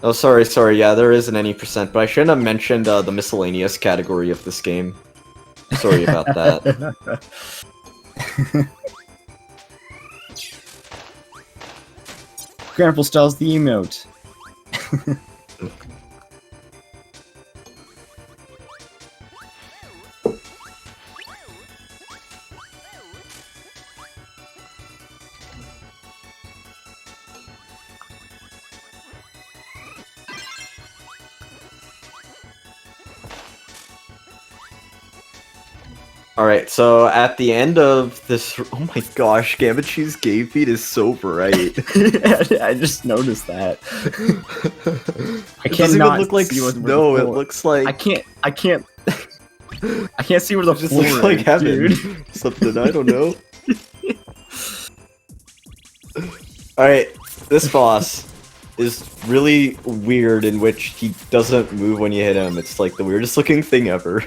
Oh, sorry, yeah, there isn't any percent, but I shouldn't have mentioned the miscellaneous category of this game. Sorry about that.
Grample styles the emote.
Alright, so at the end of this... Oh my gosh, Gammachuu's game feed is so bright.
I just noticed that. I
It doesn't even look like
see
snow, it looks like...
I can't see where the
It just
floor
looks
is,
like heaven.
dude.
Something, I don't know. Alright, this boss is really weird in which he doesn't move when you hit him. It's like the weirdest looking thing ever.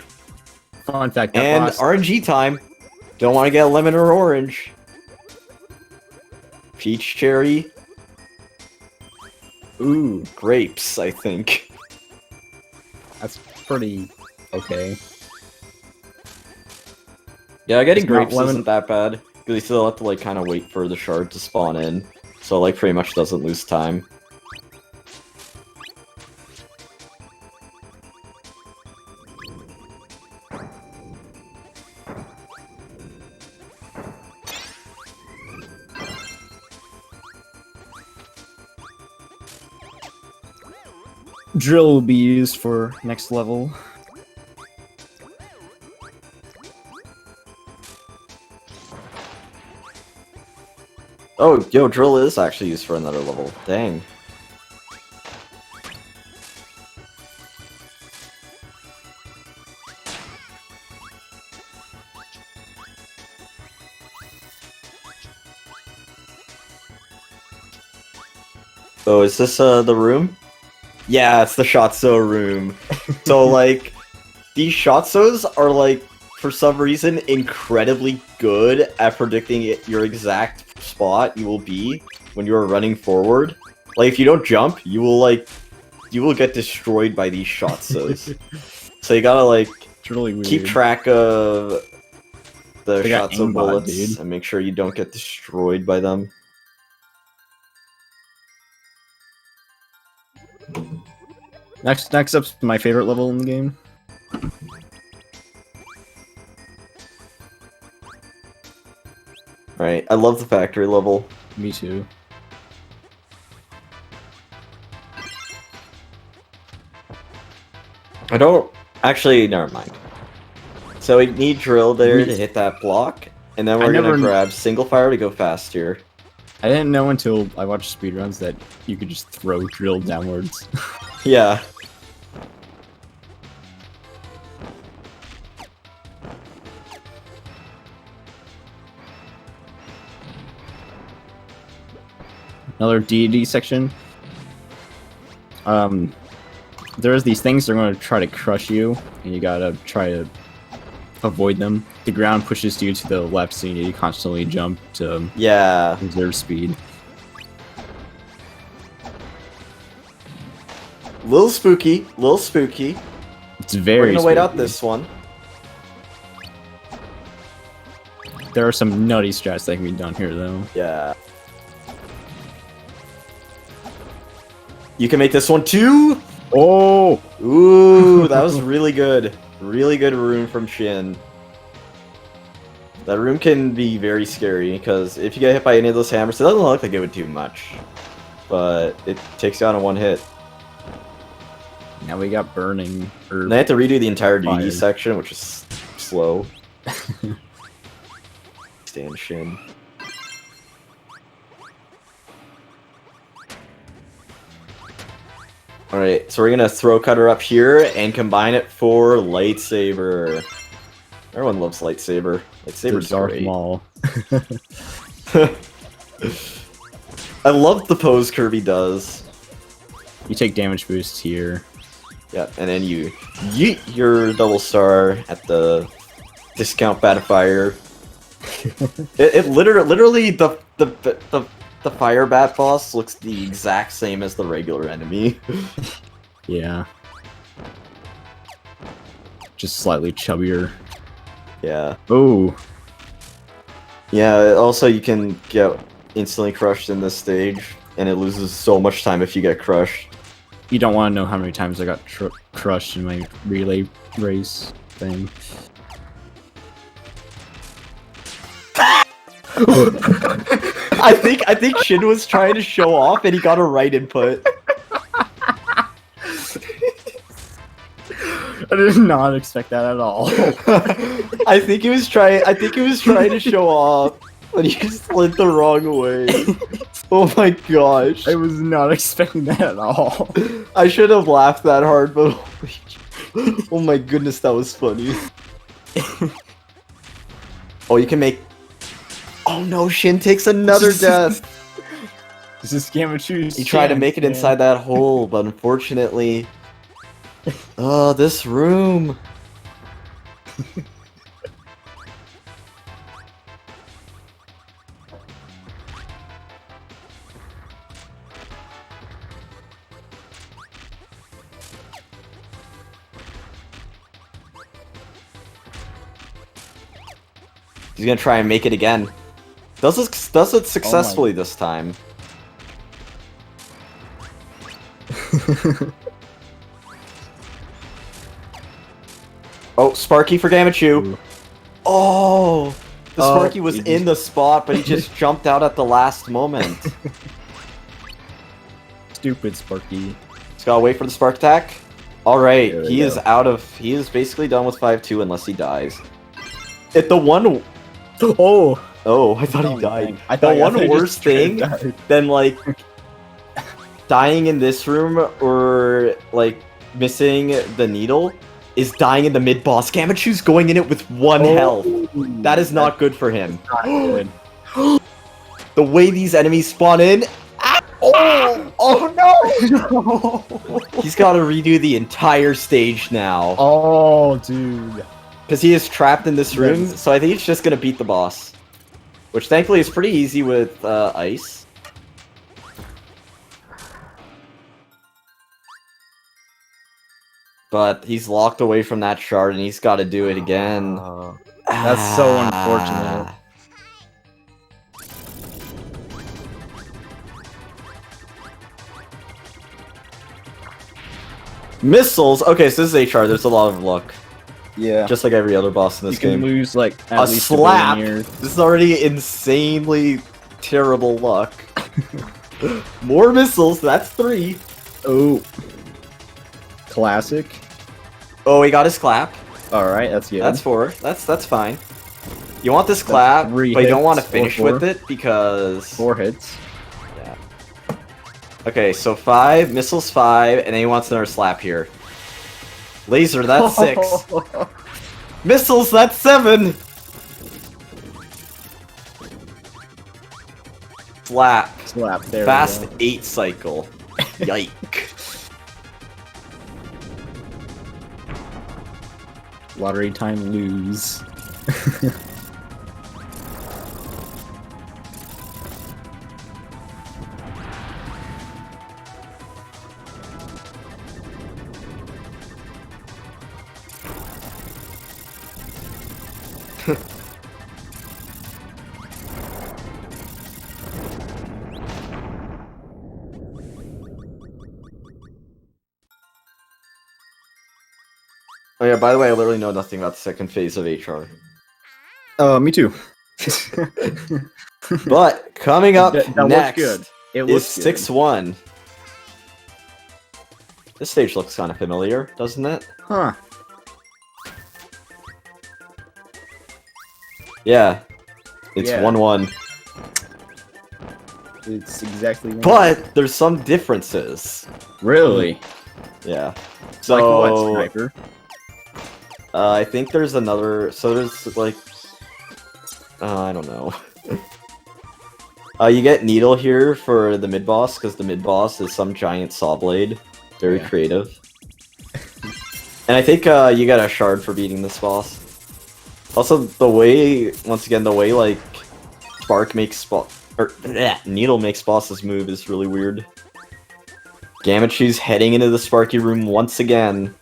Fun fact, that
And
boss...
RNG time. Don't want to get lemon or orange. Peach cherry.
Ooh,
Grapes, I think.
that's pretty okay.
Yeah, getting
It's not
grapes
lemon-
isn't that bad. Because you still have to, like, kind of wait for the shard to spawn in. So, like, pretty much doesn't lose time.
Drill will be used for next level.
Oh, yo, drill is actually used for another level. Dang. Oh, is this the room? Yeah, it's the Shotso room. So like, these Shotsos are like, for some reason, incredibly good at predicting your exact spot you will be when you are running forward. Like, if you don't jump, you will get destroyed by these Shotsos. So you gotta like
It's really weird.
keep track of the
They got
Shotso
aimbot,
bullets
dude.
and make sure you don't get destroyed by them.
Next up's my favorite level in the game.
Right, I love the factory level.
Me too.
I don't... Actually, never mind. So we need drill there to hit that block, and then we're gonna grab single fire to go faster.
I didn't know until I watched speedruns that you could just throw drill downwards.
Yeah.
Another deity section. There's these things that are going to try to crush you, and you gotta try to avoid them. The ground pushes you to the left, so you need to constantly jump to
Yeah.
conserve speed.
Little spooky, little spooky.
It's very
We're gonna wait out
spooky.
this one.
There are some nutty strats that can be done here, though.
Yeah. You can make this one too!
Oh!
Ooh, that was really good. Really good rune from Shin. That rune can be very scary, because if you get hit by any of those hammers, it doesn't look like it would do much. But it takes you out in one hit.
Now we got burning.
And they have to redo the entire DD
Fire.
section, which is slow. Stand Shin. Alright, so we're gonna throw cutter up here and combine it for lightsaber. Everyone loves lightsaber. Lightsaber's
Darth
great.
Maul.
I love the pose Kirby does.
You take damage boost here.
Yeah, and then you yeet your double star at the discount Batfire. it literally the fire bat boss looks the exact same as the regular enemy.
Yeah. Just slightly chubbier.
Yeah.
Oh.
Yeah, also you can get instantly crushed in this stage, and it loses so much time if you get crushed.
You don't want to know how many times I got crushed in my relay race thing.
I think Shin was trying to show off and he got a right input.
I did not expect that at all.
I think he was trying to show off, but he just went the wrong way. Oh my gosh.
I was not expecting that at all.
I should have laughed that hard, but oh my goodness, that was funny. Oh, you can make... Oh no, Shin takes another death!
This is Gammachuu.
He tried to make it inside that hole, but unfortunately... Oh, this room! He's gonna try and make it again. Does it successfully this time? Oh, Sparky for Gammachuu. Oh, the Sparky was in the spot, but he just jumped out at the last moment.
Stupid Sparky.
Just gotta wait for the spark attack. All right, he is
go.
out of. He is basically done with 5-2 unless he dies. At the one.
Oh.
Oh, I thought he died.
I thought
The one worst thing than like dying in this room or like missing the needle is dying in the mid boss. Gammachoo's going in it with 1 health. That is not good for him.
Not good.
The way these enemies spawn in. Oh no! He's got to redo the entire stage now.
Oh, dude.
Because he is trapped in this room, so I think he's just gonna beat the boss. Which thankfully is pretty easy with ice. But he's locked away from that shard and he's got to do it again.
That's so unfortunate.
Missiles! Okay, so this is HR, there's a lot of luck.
Yeah.
Just like every other boss in this game.
You can lose, like, at
A
least
slap!
a billion years.
This is already insanely terrible luck. More missiles, that's 3.
Oh. Classic.
Oh, he got his clap.
Alright, that's good.
That's 4. That's fine. You want this clap, but you don't want to finish with it because...
4 hits.
Yeah. Okay, so 5, missiles 5, and then he wants another slap here. Laser, that's 6. Missiles, that's 7! Slap.
Slap, there
Fast
we go.
8 cycle. Yike.
Lottery time lose.
Oh yeah, by the way, I literally know nothing about the second phase of HR.
Me too.
But coming up
that
next
looks good. It
is
looks good.
6-1. This stage looks kind of familiar, doesn't it?
Huh.
Yeah. It's
Yeah.
1-1.
It's exactly one.
But there's some differences.
Really?
Yeah.
Like
So
what, Sniper?
I think there's another. So there's like, I don't know. You get Needle here for the mid boss because the mid boss is some giant saw blade. Very creative. And I think you get a shard for beating this boss. Also, the way, once again, the way like Spark makes Needle makes bosses move is really weird. Gammachoo's heading into the Sparky room once again.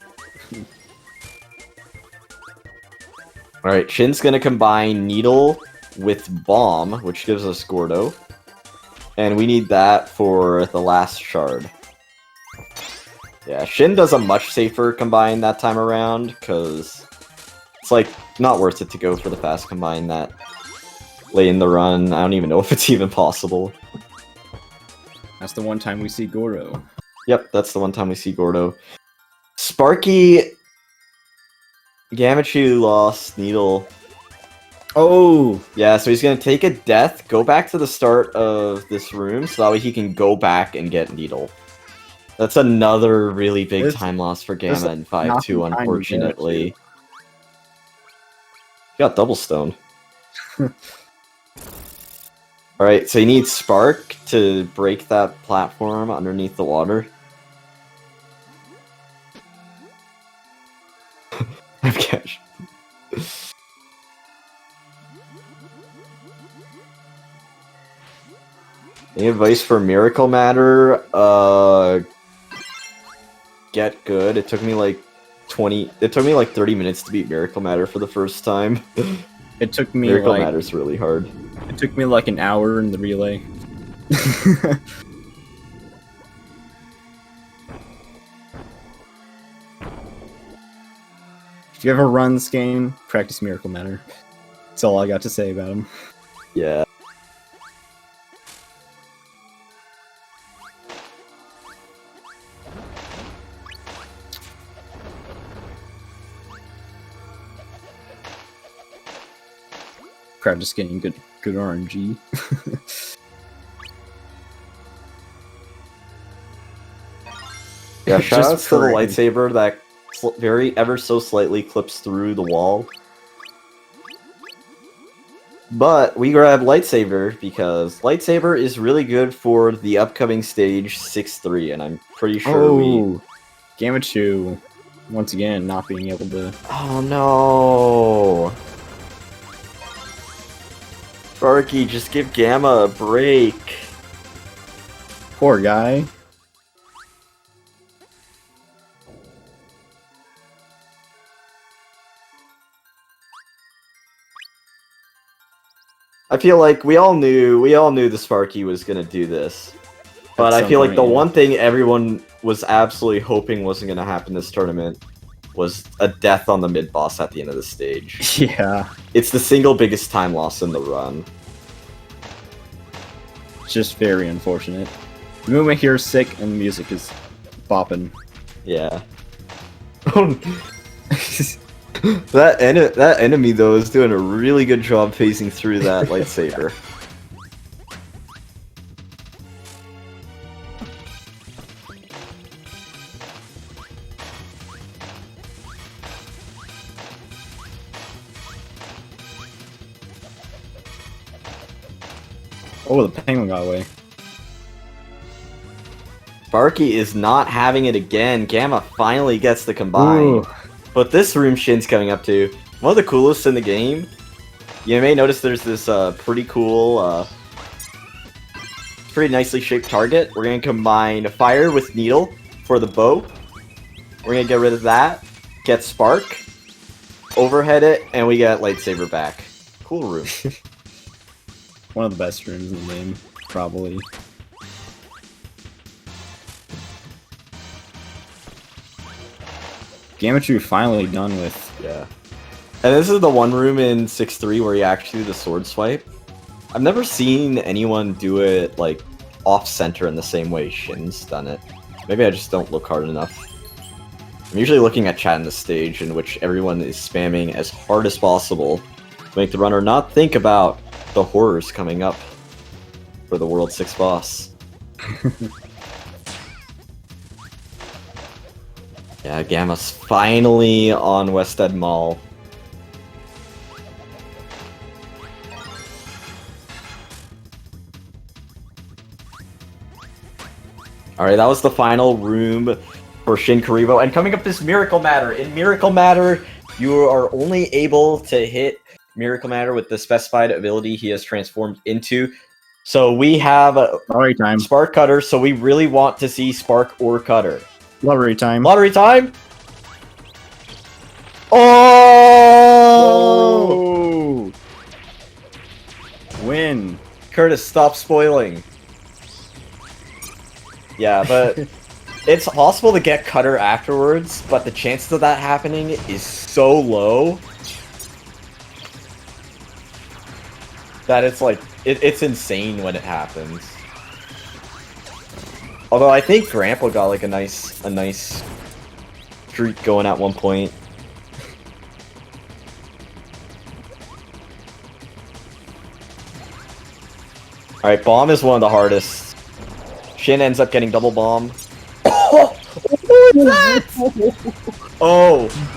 Alright, Shin's gonna combine Needle with Bomb, which gives us Gordo. And we need that for the last shard. Yeah, Shin does a much safer combine that time around, because it's like not worth it to go for the fast combine that late in the run. I don't even know if it's even possible.
That's the one time we see Goro.
Yep, that's the one time we see Gordo. Sparky... Gammachuu lost Needle.
Oh!
Yeah, so he's gonna take a death, go back to the start of this room, so that way he can go back and get Needle. That's another really big time loss for Gamma in 5-2, unfortunately. He got double stone. Alright, so he needs Spark to break that platform underneath the water. Any advice for Miracle Matter? Get good. It took me like 30 minutes to beat Miracle Matter for the first time.
It took me
Miracle
like
Matter's really hard.
It took me like an hour in the relay. If you ever run this game, practice Miracle Matter. That's all I got to say about him.
Yeah.
Practice getting good RNG.
Yeah, shout out to the
for-
lightsaber that ever so slightly clips through the wall. But we grab lightsaber because lightsaber is really good for the upcoming stage 6-3, and I'm pretty sure we...
Gammachuu, once again, not being able to...
Oh no! Sparky, just give Gamma a break.
Poor guy.
I feel like we all knew the Sparky was gonna do this. But I feel like the one thing everyone was absolutely hoping wasn't gonna happen this tournament was a death on the mid-boss at the end of the stage.
Yeah.
It's the single biggest time loss in the run.
Just very unfortunate. The movement here is sick, and the music is bopping.
Yeah. That enemy, though, is doing a really good job phasing through that lightsaber.
Oh, the penguin got away.
Sparky is not having it again. Gamma finally gets the combine.
Ooh.
But this room Shin's coming up to, one of the coolest in the game. You may notice there's this pretty cool, pretty nicely shaped target. We're going to combine fire with needle for the bow. We're going to get rid of that, get spark, overhead it, and we get lightsaber back. Cool room.
One of the best rooms in the game, probably. Gammachuu finally done with.
Yeah. And this is the one room in 6-3 where you actually do the sword swipe. I've never seen anyone do it, like, off-center in the same way Shin's done it. Maybe I just don't look hard enough. I'm usually looking at chat in the stage in which everyone is spamming as hard as possible to make the runner not think about the horrors coming up for the World 6 boss. Yeah, Gamma's finally on West End Mall. Alright, that was the final room for Shin Karibo. And coming up is Miracle Matter. In Miracle Matter, you are only able to hit Miracle Matter with the specified ability he has transformed into. So we have
Lottery time.
Spark Cutter, so we really want to see Spark or Cutter.
Lottery time.
Lottery time! Oh!
Win.
Curtis, stop spoiling. Yeah, but it's possible to get Cutter afterwards, but the chances of that happening is so low that it's like, it's insane when it happens. Although I think Grandpa got like a nice streak going at one point. Alright, bomb is one of the hardest. Shin ends up getting double bomb. Oh!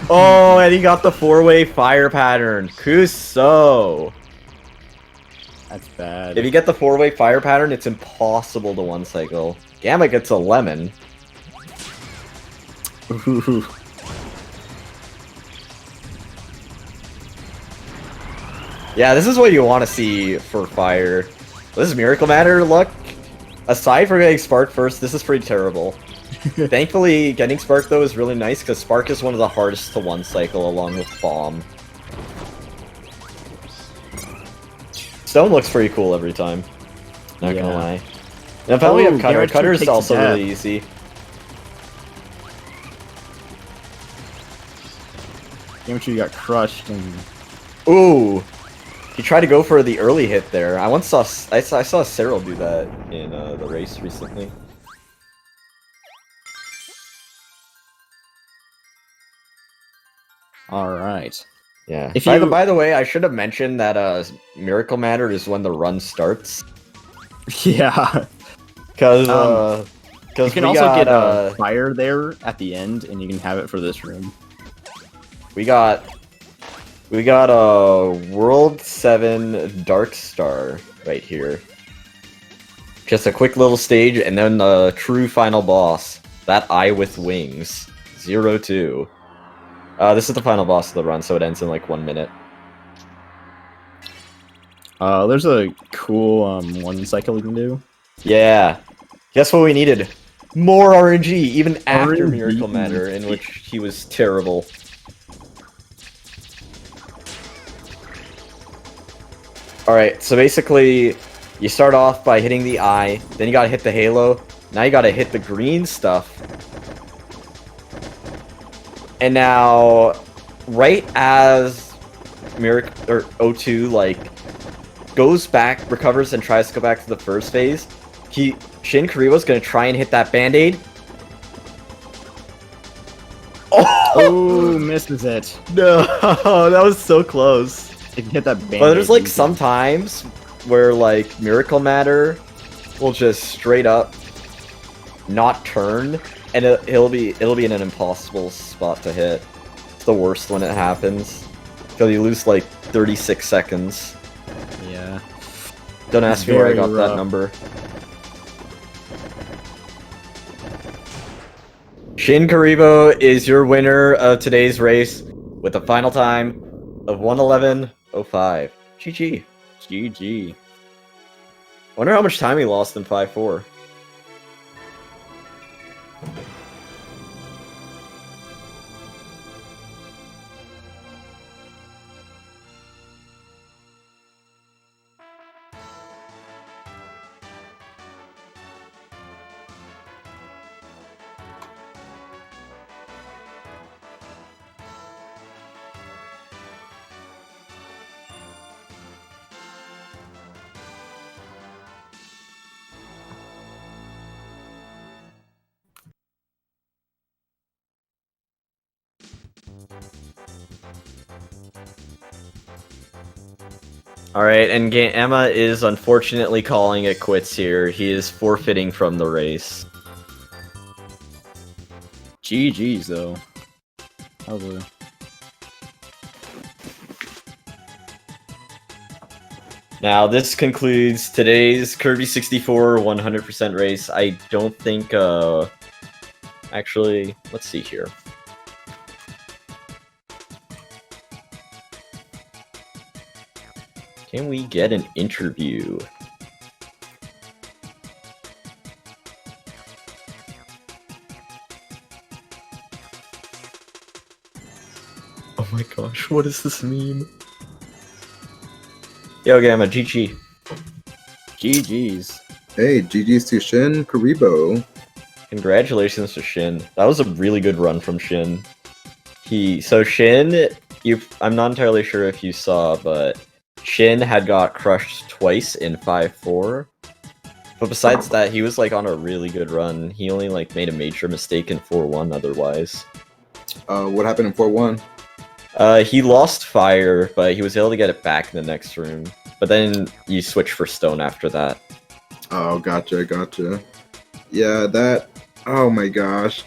Oh, and he got the 4-way fire pattern. Kuso!
That's bad.
If you get the 4-way fire pattern, it's impossible to one-cycle. Gamma gets a lemon.
Ooh.
Yeah, this is what you want to see for fire. This is Miracle Matter luck. aside from getting Spark first, this is pretty terrible. Thankfully, getting Spark though is really nice because Spark is one of the hardest to one cycle along with Bomb. Stone looks pretty cool every time. Not gonna lie. Now, if I only have Cutter, Cutter is also really easy.
Gammachuu got crushed and...
Ooh! He tried to go for the early hit there. I saw Cyril do that in the race recently.
Alright.
Yeah. By the way, I should have mentioned that Miracle Matter is when the run starts.
Yeah.
Because
you can also get a fire there at the end, and you can have it for this room.
We got a World 7 Dark Star right here. Just a quick little stage, and then the true final boss. That Eye with Wings. 0-2. This is the final boss of the run, so it ends in like 1 minute.
There's a cool one cycle you can do.
Yeah. Guess what we needed? More RNG, even after Miracle Matter, in which he was terrible. Alright, so basically, you start off by hitting the eye, then you gotta hit the halo, now you gotta hit the green stuff. And now, right as O2, like, goes back, recovers, and tries to go back to the first phase, Shin Karibo's gonna try and hit that band-aid.
Oh, misses it.
No, that was so close.
You can hit that band-aid.
But there's like some times where like Miracle Matter will just straight up not turn, and it'll be in an impossible spot to hit. It's the worst when it happens because you lose like 36 seconds.
Yeah.
Don't ask me where I got that number. Shin Karibo is your winner of today's race with a final time of 1:11:05. GG.
GG.
Wonder how much time he lost in 5-4. Alright, and Emma is unfortunately calling it quits here. He is forfeiting from the race.
GG's though. Probably.
Now, this concludes today's Kirby 64 100% race. I don't think, actually, let's see here. Can we get an interview? Oh my gosh, what is this meme? Yo, Gamma, GG.
GG's.
Hey, GG's to Shin Karibo.
Congratulations to Shin. That was a really good run from Shin. So Shin, I'm not entirely sure if you saw, but Shin had got crushed twice in 5-4. But besides that, he was like on a really good run. He only like made a major mistake in 4-1 otherwise.
What happened in 4-1?
He lost fire, but he was able to get it back in the next room. But then you switch for stone after that.
Oh, gotcha. Yeah, that... Oh my gosh.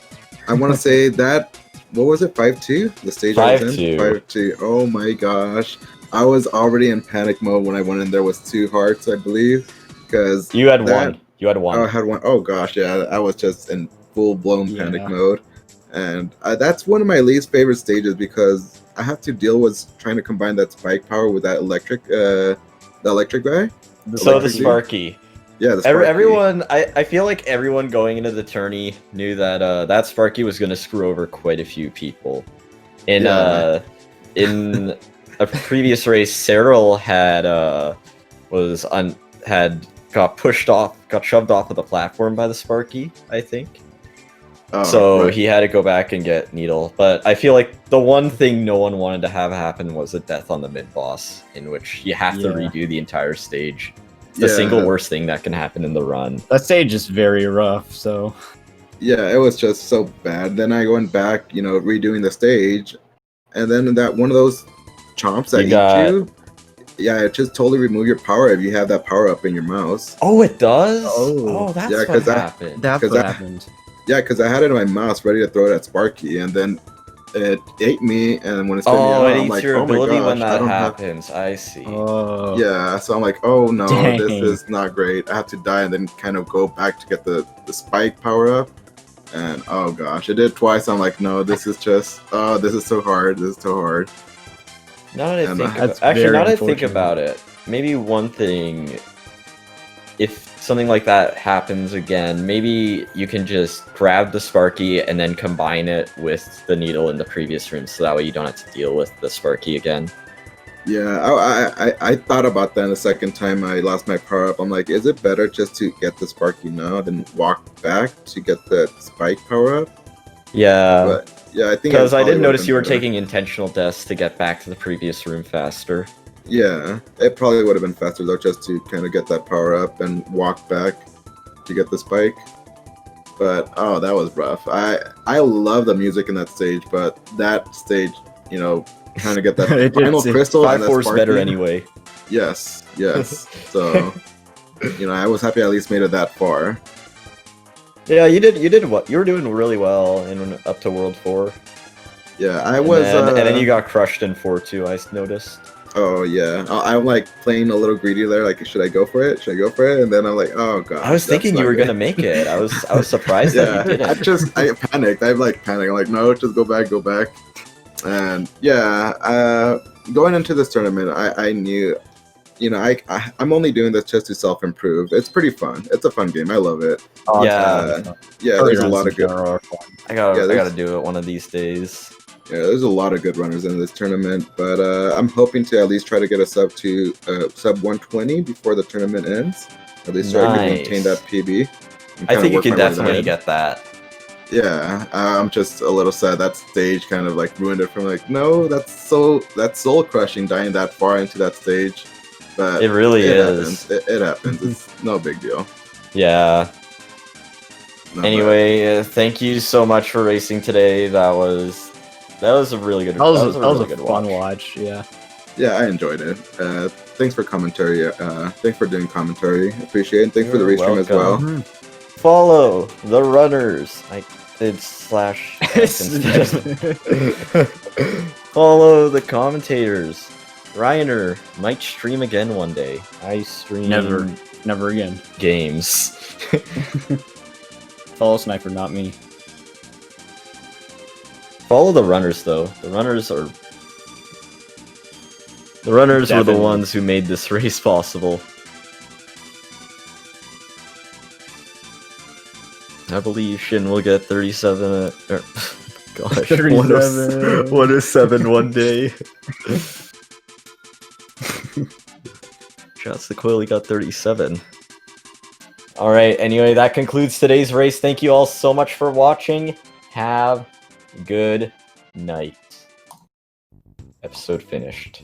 I want to say that... What was it? 5-2? The stage I was in? 5-2. Oh my gosh. I was already in panic mode when I went in there with 2 hearts, I believe. Because
you had one. You had one.
Oh, I had one. Oh gosh, yeah. I was just in full-blown panic mode. And that's one of my least favorite stages because I have to deal with trying to combine that spike power with that electric guy.
So the Sparky.
Yeah, the Sparky.
Everyone, I feel like everyone going into the tourney knew that that Sparky was going to screw over quite a few people. In a previous race, Cyril had got shoved off of the platform by the Sparky, I think.
Oh,
So
right.
he had to go back and get Needle. But I feel like the one thing no one wanted to have happen was a death on the mid-boss, in which you have to redo the entire stage. It's the single worst thing that can happen in the run.
That stage is very rough, so...
Yeah, it was just so bad. Then I went back, you know, redoing the stage, and then that one of those chomps that eat you, yeah, it just totally remove your power if you have that power up in your mouse.
Oh, it does?
Oh,
that's
yeah,
what happened.
That's what happened.
Yeah, because I had it in my mouse ready to throw it at Sparky, and then it ate me, and when it spit me out,
it
I'm
eats
like,
your
oh my
ability
gosh,
when that
I don't
happens. I see.
Oh.
Yeah, so I'm like, oh no,
Dang.
this is not great. I have to die and then kind of go back to get the spike power up. And oh gosh, it did twice. I'm like, no, this is just, this is so hard. This is so hard.
Now that I
And,
think
that's
actually,
very
now that I think
unfortunate.
about it, maybe one thing, if something like that happens again, maybe you can just grab the Sparky and then combine it with the Needle in the previous room, so that way you don't have to deal with the Sparky again.
Yeah, I thought about that the second time I lost my power up. I'm like, is it better just to get the Sparky now than walk back to get the spike power up?
Yeah.
But yeah, I think
Because I
probably
did
would've
notice
been
you were
better.
taking intentional deaths to get back to the previous room faster.
Yeah, it probably would have been faster though, just to kind of get that power up and walk back to get the spike. But oh, that was rough. I love the music in that stage, but that stage, you know, trying to get that final crystal and that
5-4's better
Sparky.
anyway.
Yes. So, you know, I was happy I at least made it that far.
Yeah, you did what you were doing really well in up to World 4.
Yeah, I
And
was.
then, and then you got crushed in 4-2. I noticed.
Oh yeah, I'm like playing a little greedy there. Like, should I go for it? Should I go for it? And then I'm like, oh god.
I was thinking you were gonna make it. I was surprised that you didn't.
I panicked. I like panicked. I'm like, no, just go back. And yeah, going into this tournament, I knew, you know, I'm only doing this just to self-improve. It's pretty fun. It's a fun game. I love it.
Oh,
Yeah.
Yeah, there's a lot of good.
I gotta do it one of these days.
Yeah, there's a lot of good runners in this tournament, but I'm hoping to at least try to get a sub 120 before the tournament ends. At least try to maintain that PB.
I think you can definitely get that.
Yeah, I'm just a little sad that stage kind of like ruined it for me. Like, no, that's soul crushing dying that far into that stage. But
it really is.
Happens. It happens. It's no big deal.
Yeah.
No,
anyway, thank you so much for racing today. That was a really good.
That was a
really good
fun watch. Yeah.
Yeah, I enjoyed it. Thanks for commentary. Thanks for doing commentary. Appreciate it. Thanks for the restream as well.
Mm-hmm.
Follow the runners. I did slash. Follow the commentators. Ryaner might stream again one day. I stream
Never again.
games.
Follow Sniper, not me.
Follow the runners though. The runners were the ones who made this race possible. I believe Shin will get 37. Gosh, 107 one day. Shots the Coily got 37. Alright, anyway, that concludes today's race. Thank you all so much for watching. Have a good night. Episode finished.